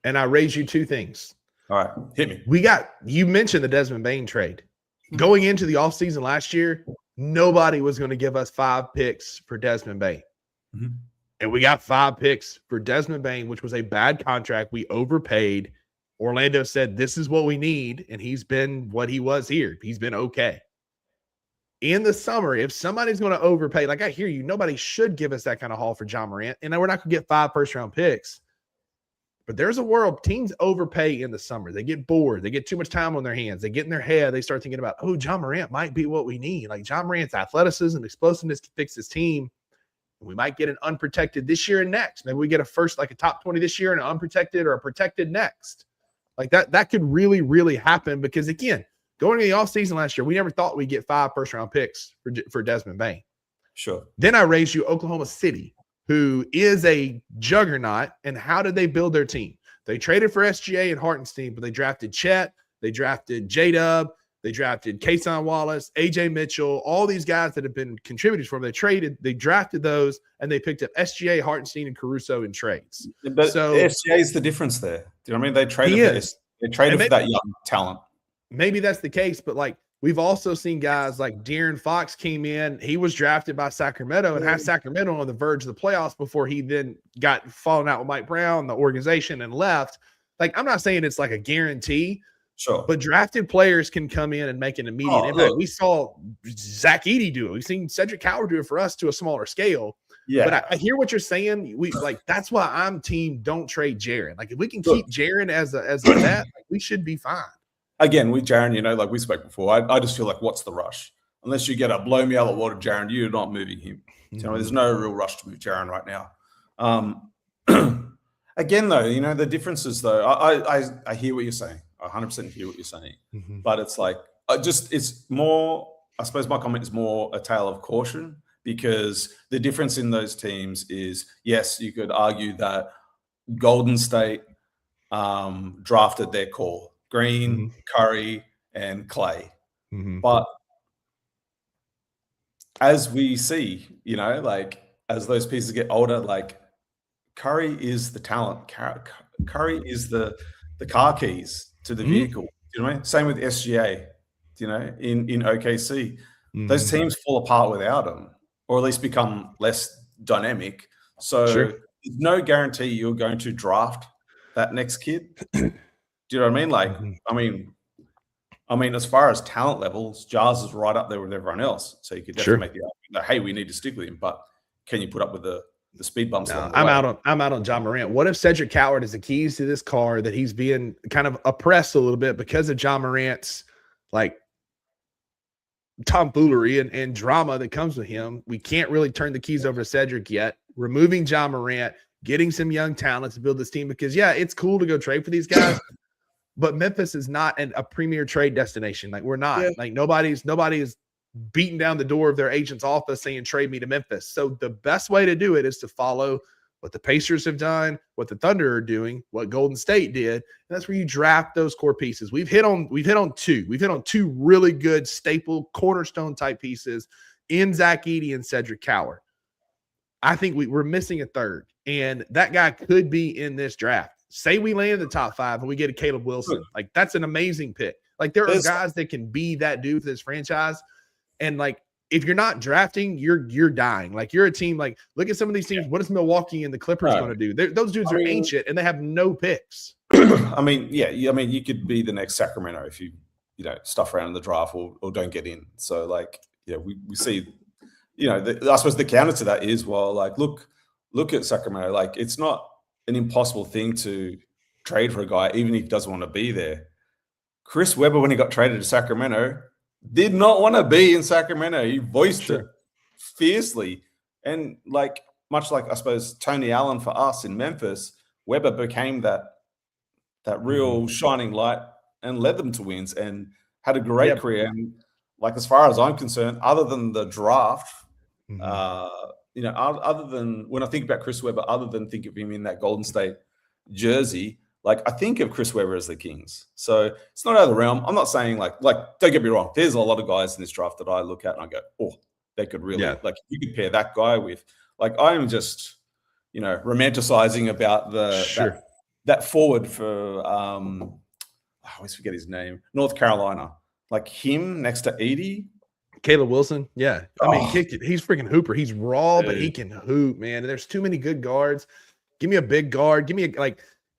And I raise you 2 things. All right, hit me. You mentioned the Desmond Bain trade. Going into the offseason last year, nobody was going to give us 5 picks for Desmond Bain. And we got 5 picks for Desmond Bain, which was a bad contract. We overpaid. Orlando said, this is what we need. And he's been what he was here. He's been okay. In the summer, if somebody's going to overpay, I hear you, nobody should give us that kind of haul for Ja Morant. And we're not going to get 5 first-round picks. But there's a world, teams overpay in the summer. They get bored. They get too much time on their hands. They get in their head. They start thinking about, Ja Morant might be what we need. Ja Morant's athleticism, explosiveness can fix this team. We might get an unprotected this year and next. Maybe we get a top 20 this year and an unprotected or a protected next. That could really, really happen because, again, going into the offseason last year, we never thought we'd get 5 first-round picks for Desmond Bain. Sure. Then I raised you Oklahoma City, who is a juggernaut. And how did they build their team? They traded for SGA and Hartenstein, but they drafted Chet, they drafted J-Dub, they drafted Kason Wallace, AJ Mitchell, all these guys that have been contributors for them. They drafted those, and they picked up SGA, Hartenstein, and Caruso in trades. But so SGA is the difference there. Do you know what I mean? They traded for that young talent. Maybe that's the case, but like we've also seen guys like De'Aaron Fox came in. He was drafted by Sacramento and had Sacramento on the verge of the playoffs before he then got fallen out with Mike Brown, the organization, and left. Like, I'm not saying it's like a guarantee. Sure. But drafted players can come in and make an immediate impact. We saw Zach Edey do it. We've seen Cedric Howard do it for us to a smaller scale. Yeah. But I hear what you're saying. That's why I'm team don't trade Jaren. Like, if we can keep Jaren as a vet, like, we should be fine. Again, with Jaren, like we spoke before, I just feel like what's the rush? Unless you get a blow me out of the water Jaren, you're not moving him. Mm-hmm. So there's no real rush to move Jaren right now. Again, though, the differences, though, I hear what you're saying. I 100% hear what you're saying. Mm-hmm. But it's like, it's more, I suppose my comment is more a tale of caution, because the difference in those teams is, yes, you could argue that Golden State drafted their core, Green, Curry, and Clay. Mm-hmm. But as we see, like as those pieces get older, like Curry is the talent. Curry is the car keys to the vehicle. You know what I mean? Same with SGA, in OKC. Mm-hmm. Those teams fall apart without him, or at least become less dynamic. So there's no guarantee you're going to draft that next kid. Do you know what I mean? Like, I mean, as far as talent levels, Jars is right up there with everyone else. So you could definitely make the argument that, hey, we need to stick with him, but can you put up with the speed bumps? No, I'm out on John Morant. What if Cedric Howard is the keys to this car, that he's being kind of oppressed a little bit because of John Morant's like tomfoolery and drama that comes with him? We can't really turn the keys over to Cedric yet. Removing John Morant, getting some young talent to build this team, because it's cool to go trade for these guys. But Memphis is not a premier trade destination. Like, we're not. Yeah. Like, nobody is beating down the door of their agent's office saying, trade me to Memphis. So the best way to do it is to follow what the Pacers have done, what the Thunder are doing, what Golden State did. And that's where you draft those core pieces. We've hit on two really good staple cornerstone type pieces in Zach Edey and Cedric Howard. I think we're missing a third, and that guy could be in this draft. Say we land in the top 5 and we get a Caleb Wilson. Like, that's an amazing pick. Like, there are guys that can be that dude for this franchise. And like, if you're not drafting, you're dying. Like, you're a team, like, look at some of these teams. What is Milwaukee and the Clippers going to do? Those dudes are ancient and they have no picks. I mean, you could be the next Sacramento if you stuff around in the draft or don't get in. So like, we see, I suppose the counter to that is, well, like, look at Sacramento. Like, it's not an impossible thing to trade for a guy, even if he doesn't want to be there. Chris Webber, when he got traded to Sacramento, did not want to be in Sacramento. He voiced it fiercely. And like, much like, I suppose, Tony Allen for us in Memphis, Webber became that real shining light and led them to wins and had a great career. And like, as far as I'm concerned, other than the draft, other than when I think about Chris Webber, other than think of him in that Golden State jersey, like, I think of Chris Webber as the Kings. So it's not out of the realm. I'm not saying like don't get me wrong. There's a lot of guys in this draft that I look at and I go, oh, they could really like, you could pair that guy with, like, I'm just, romanticizing about that forward for I always forget his name, North Carolina, like him next to Edey. Caleb Wilson. Yeah. I mean, he's freaking hooper. He's raw, but he can hoop, man. And there's too many good guards. Give me a big guard. Give me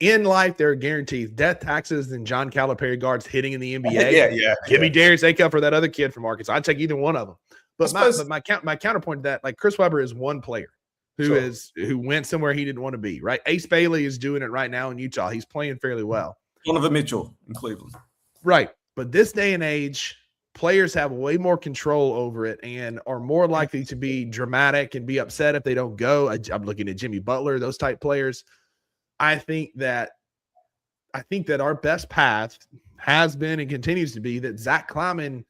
in life, there are guarantees, death, taxes, and John Calipari guards hitting in the NBA. Give me Darius Acuff for that other kid from Arkansas. I'd take either one of them. But my counterpoint to that, like, Chris Webber is one player who went somewhere he didn't want to be, right? Ace Bailey is doing it right now in Utah. He's playing fairly well. Donovan Mitchell in Cleveland. Right. But this day and age, players have way more control over it and are more likely to be dramatic and be upset if they don't go. I'm looking at Jimmy Butler, those type players. I think that our best path has been and continues to be that Zach Kleiman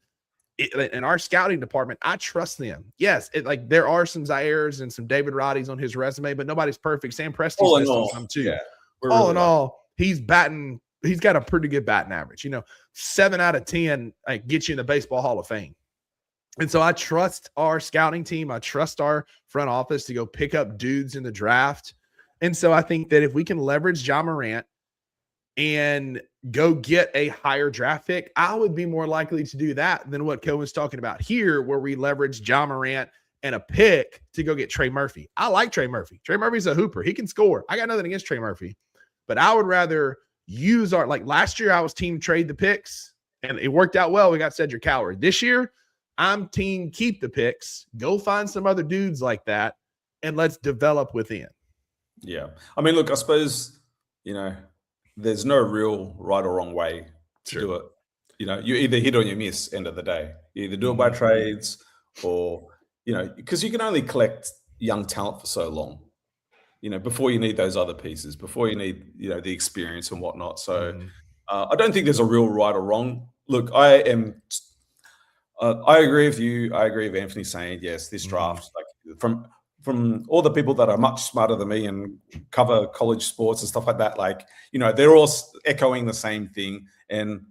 in our scouting department, I trust them. Yes, there are some Zaires and some David Roddy's on his resume, but nobody's perfect. Sam Presti's missed some too. Yeah, all in all, he's got a pretty good batting average. 7 out of 10 get you in the Baseball Hall of Fame. And so I trust our scouting team. I trust our front office to go pick up dudes in the draft. And so I think that if we can leverage Ja Morant and go get a higher draft pick, I would be more likely to do that than what Cohen's talking about here, where we leverage Ja Morant and a pick to go get Trey Murphy. I like Trey Murphy. Trey Murphy's a hooper. He can score. I got nothing against Trey Murphy, but I would rather use last year I was team trade the picks and it worked out well. We got Cedric Coward. This year I'm team keep the picks, go find some other dudes like that, and let's develop within. Yeah. I mean, look, I suppose, there's no real right or wrong way to do it. You either hit or you miss, end of the day. You either do it by trades or, because you can only collect young talent for so long, before you need those other pieces, before you need, the experience and whatnot. So I don't think there's a real right or wrong. Look, I agree with you. I agree with Anthony saying, yes, this draft, from all the people that are much smarter than me and cover college sports and stuff like that, they're all echoing the same thing. And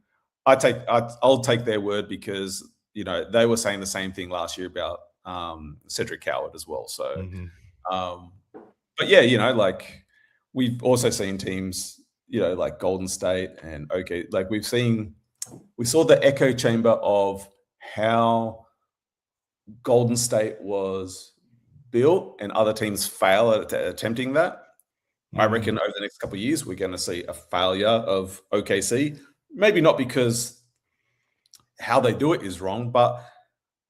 I'll take their word because, they were saying the same thing last year about Cedric Coward as well. So, but yeah, we've also seen teams, like Golden State and we saw the echo chamber of how Golden State was built and other teams fail at attempting that. I reckon over the next couple of years, we're going to see a failure of OKC. Maybe not because how they do it is wrong, but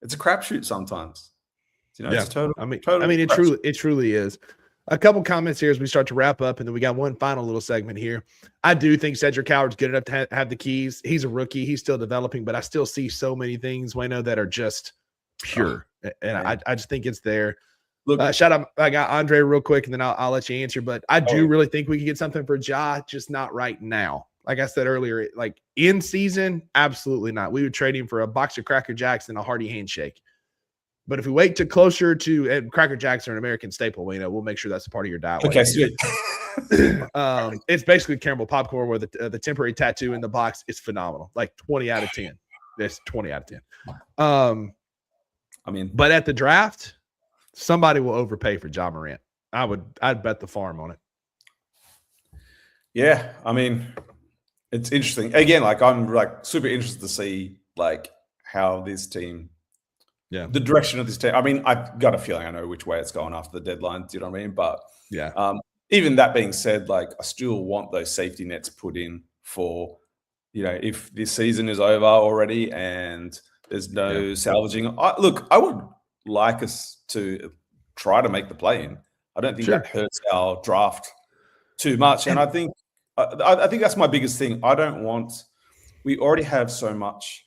it's a crapshoot sometimes. It's total. It truly is. A couple comments here as we start to wrap up, and then we got one final little segment here. I do think Cedric Coward's good enough to have the keys. He's a rookie. He's still developing, but I still see so many things, Wayno, that are just pure. And I just think it's there. Look, shout out. I got Andre real quick, and then I'll let you answer. But I do really think we can get something for Ja, just not right now. Like I said earlier, in season, absolutely not. We would trade him for a box of Cracker Jacks and a hearty handshake. But if we wait to closer to, and Cracker Jacks are an American staple, we'll make sure that's a part of your diet. Okay, sweet. It's basically caramel popcorn where the temporary tattoo in the box is phenomenal. 20 out of 10. It's 20 out of 10. But at the draft, somebody will overpay for Ja Morant. I'd bet the farm on it. Yeah, it's interesting. Again, I'm super interested to see how this team, the direction of this team. I've got a feeling I know which way it's going after the deadline. Do you know what I mean? But even that being said, I still want those safety nets put in for, if this season is over already and there's no salvaging. I would like us to try to make the play-in. I don't think that hurts our draft too much. And I think that's my biggest thing. We already have so much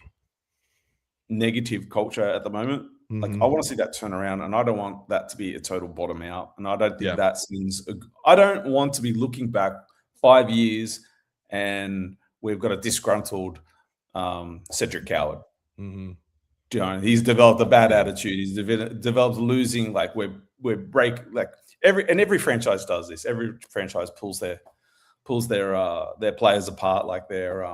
negative culture at the moment. I want to see that turn around, and I don't want that to be a total bottom out. And I don't think that seems. I don't want to be looking back 5 years and we've got a disgruntled Cedric Coward. He's developed a bad attitude. He's developed losing. Every franchise does this. Every franchise pulls their players apart like they're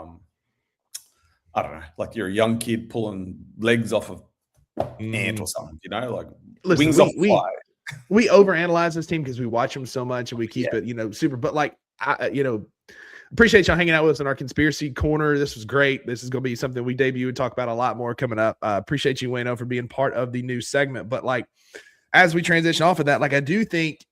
I don't know, like you're a young kid pulling legs off of ant or something, Listen, wings off fly. We overanalyze this team because we watch them so much and we keep it, super. But appreciate y'all hanging out with us in our conspiracy corner. This was great. This is going to be something we debut and talk about a lot more coming up. Appreciate you, Wayno, for being part of the new segment. But as we transition off of that, I do think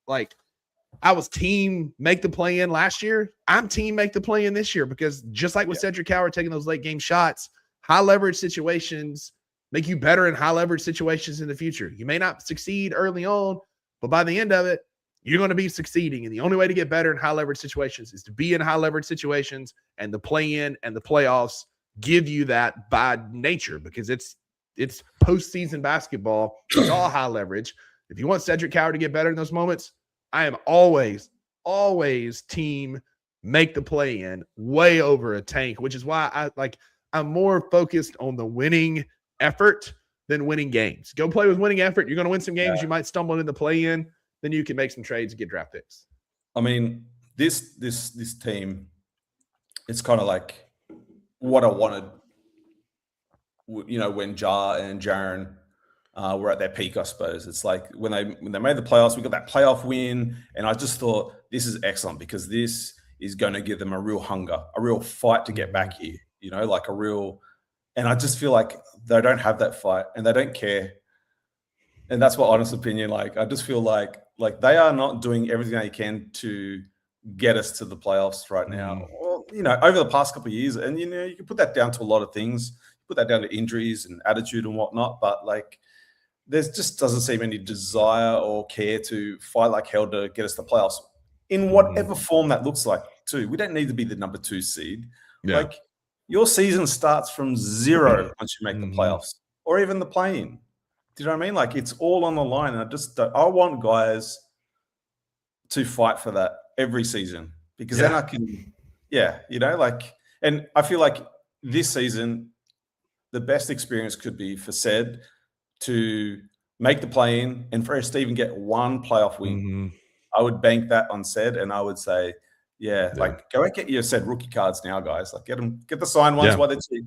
I was team make the play in last year. I'm team make the play in this year because just like with Cedric Coward taking those late game shots, high leverage situations make you better in high leverage situations in the future. You may not succeed early on, but by the end of it, you're going to be succeeding. And the only way to get better in high leverage situations is to be in high leverage situations, and the play in and the playoffs give you that by nature because it's postseason basketball. It's all high leverage. If you want Cedric Coward to get better in those moments, I am always team make the play in way over a tank, which is why I'm more focused on the winning effort than winning games. Go play with winning effort. You're going to win some games. You might stumble in the play in. Then you can make some trades and get draft picks. This team, it's kind of like what I wanted, when Ja and Jaren were at their peak, I suppose. It's like when they made the playoffs, we got that playoff win, and I just thought this is excellent because this is going to give them a real hunger, a real fight to get back here, like a real, and I just feel like they don't have that fight and they don't care. And that's my honest opinion. Like, I just feel like they are not doing everything they can to get us to the playoffs right now. Well, over the past couple of years, and you can put that down to a lot of things. Put that down to injuries and attitude and whatnot. But like, there just doesn't seem any desire or care to fight like hell to get us to the playoffs in whatever form that looks like. Too, we don't need to be the number 2 seed. Yeah. Like, your season starts from 0 once you make the playoffs or even the play-in. Do you know what I mean? Like, it's all on the line. And I want guys to fight for that every season because then I can, and I feel like this season, the best experience could be for Sed to make the play-in and for us to even get one playoff win. I would bank that on Sed, and I would say, like, go and get your Sed rookie cards now, guys. Like, get the signed ones while they're cheap.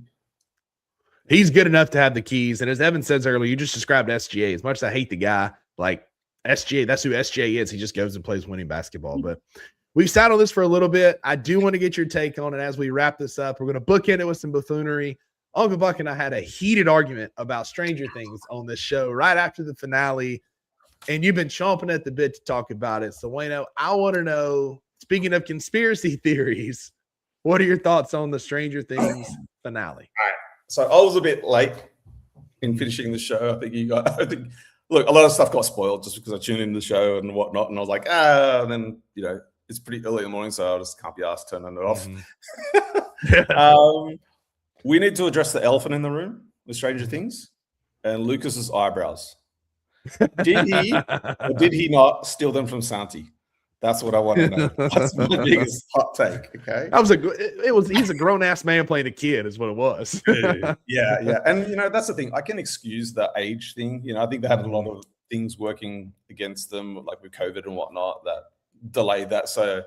He's good enough to have the keys. And as Evan says earlier, you just described SGA. As much as I hate the guy, like SGA, that's who SGA is. He just goes and plays winning basketball. But we've sat on this for a little bit. I do want to get your take on it as we wrap this up. We're going to bookend it with some buffoonery. Uncle Buck and I had a heated argument about Stranger Things on this show right after the finale, and you've been chomping at the bit to talk about it. So, Wayno, I want to know, speaking of conspiracy theories, what are your thoughts on the Stranger Things finale? All right. So I was a bit late in finishing the show. Look, a lot of stuff got spoiled just because I tuned into the show and whatnot, and I was like, and then, it's pretty early in the morning, so I just can't be asked turning it off. We need to address the elephant in the room with Stranger Things and Lucas's eyebrows. Did he or did he not steal them from Santi? That's what I want to know. That's my biggest hot take. Okay, he's a grown ass man playing a kid, is what it was. yeah, and that's the thing. I can excuse the age thing. I think they had a lot of things working against them, like with COVID and whatnot, that delayed that. So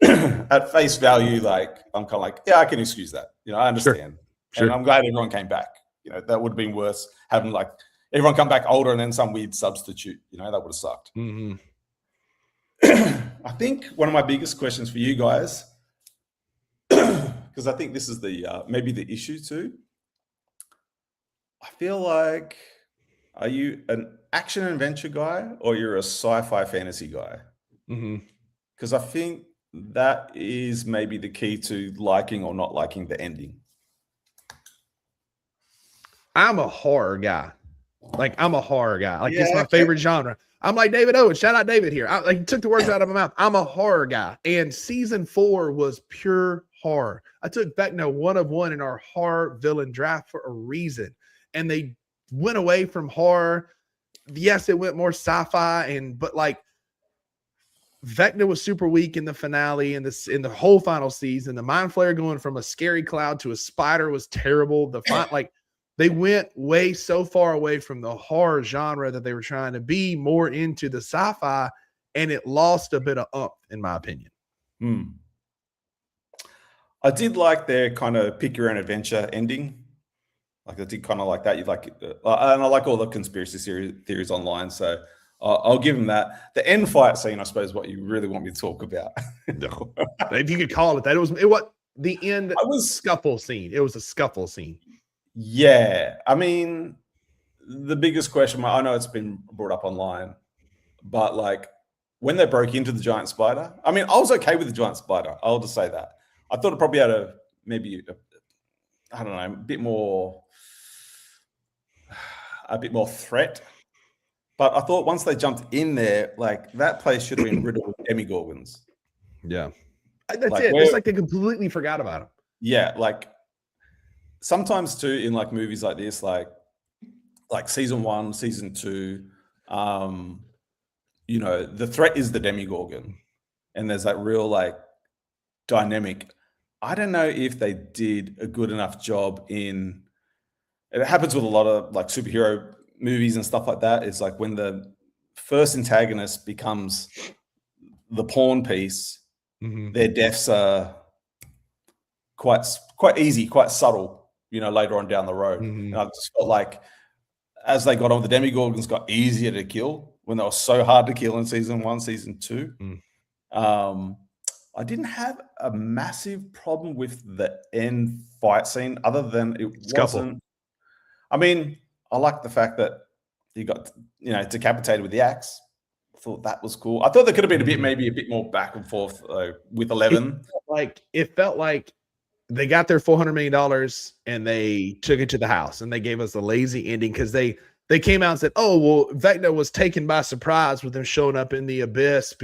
at face value, like, I'm kind of like, I can excuse that. I understand. Sure. And I'm glad everyone came back. That would have been worse having like everyone come back older and then some weird substitute. That would have sucked. I think one of my biggest questions for you guys, because I think this is the maybe the issue too. I feel like, are you an action adventure guy or you're a sci-fi fantasy guy? Because I think that is maybe the key to liking or not liking the ending. I'm a horror guy. Like, it's my favorite genre. I'm like David Owen. Shout out David here. He took the words out of my mouth. I'm a horror guy. And season 4 was pure horror. I took Vecna 1 of 1 in our horror villain draft for a reason. And they went away from horror. Yes, it went more sci-fi, but like, Vecna was super weak in the finale and in the whole final season. The Mind Flayer going from a scary cloud to a spider was terrible. They went so far away from the horror genre that they were trying to be more into the sci-fi, and it lost a bit of oomph, in my opinion. I did like their kind of pick your own adventure ending. Like, I did kind of like that. And I like all the conspiracy theories online. So I'll give them that. The end fight scene, I suppose, what you really want me to talk about. If you could call it that, it was the end. Scuffle scene. It was a scuffle scene. Yeah, I mean, the biggest question, I know it's been brought up online, but like, when they broke into the giant spider, I mean, I was okay with the giant spider. I'll just say that. I thought it probably had a bit more threat. But I thought once they jumped in there, like, that place should have been riddled with demigorgons. Yeah, that's it. It's like they completely forgot about them. Yeah, like, sometimes too in like movies like this, like season 1, season 2, the threat is the demigorgon, and there's that real like dynamic. I don't know if they did a good enough job in. It happens with a lot of like superhero movies and stuff like that. It's like when the first antagonist becomes the pawn piece, their deaths are quite easy, quite subtle, later on down the road. Mhm. And I just felt like as they got on, the Demogorgons got easier to kill when they were so hard to kill in season 1, season 2. I didn't have a massive problem with the end fight scene, other than it wasn't. I mean, I like the fact that he got decapitated with the axe. I thought that was cool. I thought there could have been maybe a bit more back and forth with 11. It felt like they got their $400 million and they took it to the house, and they gave us a lazy ending because they came out and said, oh, well, Vecna was taken by surprise with them showing up in the abyss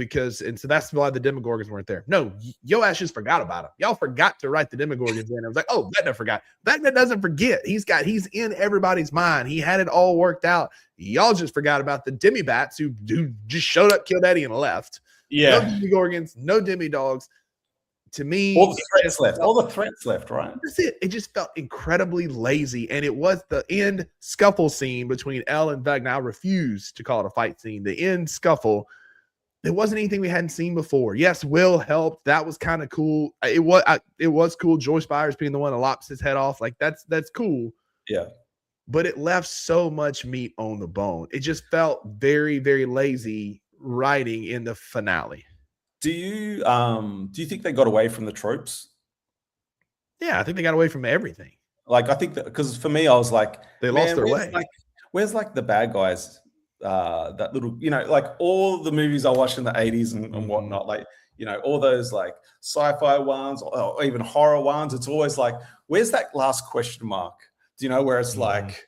and so that's why the Demogorgons weren't there. No, yo ass just forgot about them. Y'all forgot to write the Demogorgons in. I was like, oh, Vecna forgot. Vecna doesn't forget. He's in everybody's mind. He had it all worked out. Y'all just forgot about the Demibats who just showed up, killed Eddie, and left. Yeah. No Demogorgons, no Demi-dogs. To me, all the threats left, right? That's it. It just felt incredibly lazy, and it was the end scuffle scene between Elle and Vecna. I refuse to call it a fight scene. The end scuffle, there wasn't anything we hadn't seen before. Yes, Will helped. That was kind of cool. It was cool. Joyce Byers being the one that lops his head off. Like that's cool. Yeah. But it left so much meat on the bone. It just felt very, very lazy writing in the finale. Do you think they got away from the tropes? Yeah, I think they got away from everything. Like, I think that, because for me, I was like, they lost their way. Where's the bad guys? That little, like all the movies I watched in the 80s and whatnot, like, all those like sci-fi ones or even horror ones. It's always like, where's that last question mark? Do you know where it's like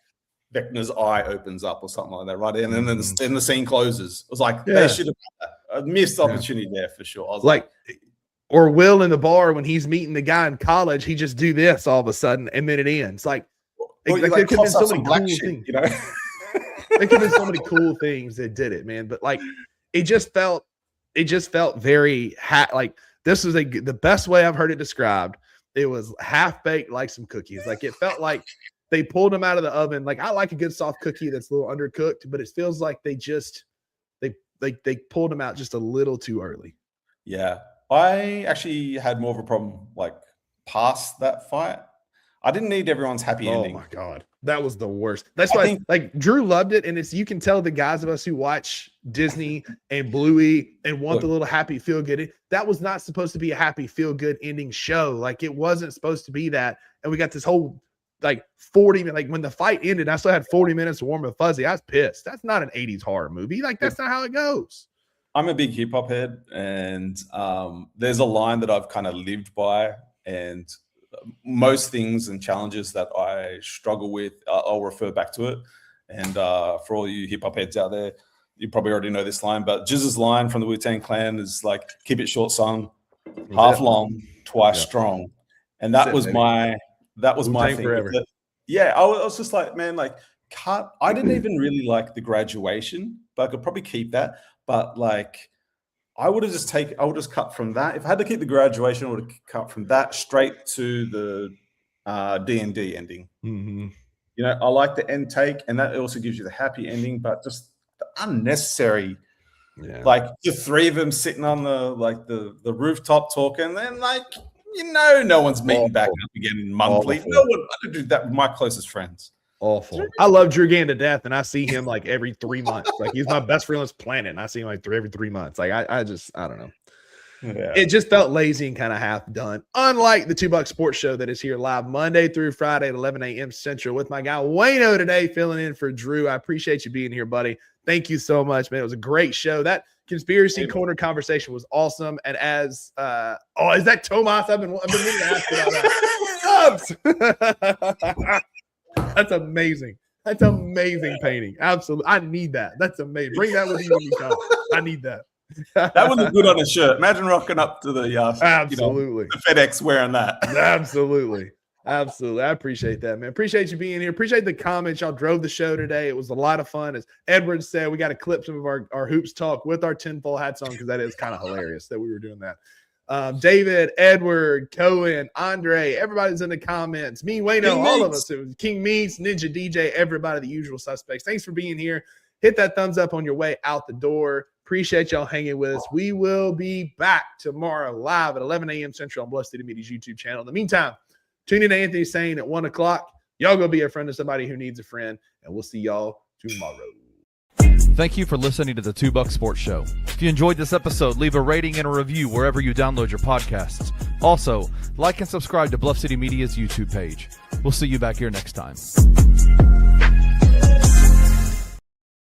Vecna's eye opens up or something like that, right? And then the scene closes. It was like, they should have done that. A missed opportunity there for sure. I was like, or Will in the bar when he's meeting the guy in college, he just do this all of a sudden and then it ends. There could have been so many cool things. There could have been so many cool things that did it, man. But it just felt very this was the best way I've heard it described. It was half baked like some cookies. Like it felt like they pulled them out of the oven. Like I like a good soft cookie that's a little undercooked, but it feels like they pulled them out just a little too early. Yeah. I actually had more of a problem past that fight. I didn't need everyone's happy ending. Oh my God. That was the worst. That's why Drew loved it. And you can tell the guys of us who watch Disney and Bluey and want the little happy feel good. That was not supposed to be a happy feel good ending show. It wasn't supposed to be that. And we got this whole 40 minutes, when the fight ended, I still had 40 minutes of warm and fuzzy. I was pissed. That's not an 80s horror movie. That's not how it goes. I'm a big hip hop head, and there's a line that I've kind of lived by, and most things and challenges that I struggle with, I'll refer back to it. And for all you hip hop heads out there, you probably already know this line, but Jizz's line from the Wu-Tang Clan is keep it short, son, half long, twice strong. And that was my thing. Forever. I was just like, man, cut. I didn't even really like the graduation, but I could probably keep that. But I would have just cut from that. If I had to keep the graduation, I would have cut from that straight to the D&D ending. Mm-hmm. I like the end take, and that also gives you the happy ending, but just the unnecessary. Yeah. The three of them sitting on the rooftop talking, and no one's meeting back up again monthly. Awful. No one. I do that with my closest friends. Awful. I love Drew Gann to death, and I see him every 3 months. He's my best friend on this planet, and I see him every 3 months. I don't know. Yeah. It just felt lazy and kind of half done. Unlike the $2 Sports Show that is here live Monday through Friday at 11 a.m. Central with my guy Wayno today, filling in for Drew. I appreciate you being here, buddy. Thank you so much, man. It was a great show. That Conspiracy Corner conversation was awesome. And as is that Tomas? I've been meaning to ask about that. That's amazing. That's amazing painting. Absolutely. I need that. That's amazing. Bring that with you when you come. I need that. That would look good on a shirt. Imagine rocking up to the absolutely the FedEx wearing that. Absolutely. Absolutely. I appreciate that, man. Appreciate you being here. Appreciate the comments. Y'all drove the show today. It was a lot of fun. As Edward said, we got to clip some of our hoops talk with our tinfoil hats on because that is kind of hilarious that we were doing that. David, Edward, Cohen, Andre, everybody's in the comments. Me, Wayno, all of us. It was King Meats, Ninja DJ, everybody, the usual suspects. Thanks for being here. Hit that thumbs up on your way out the door. Appreciate y'all hanging with us. We will be back tomorrow live at 11 a.m. Central on Bluff City Media's YouTube channel. In the meantime, tune in to Anthony Sane at 1 o'clock. Y'all go be a friend to somebody who needs a friend, and we'll see y'all tomorrow. Thank you for listening to the $2 Sports Show. If you enjoyed this episode, leave a rating and a review wherever you download your podcasts. Also, like and subscribe to Bluff City Media's YouTube page. We'll see you back here next time.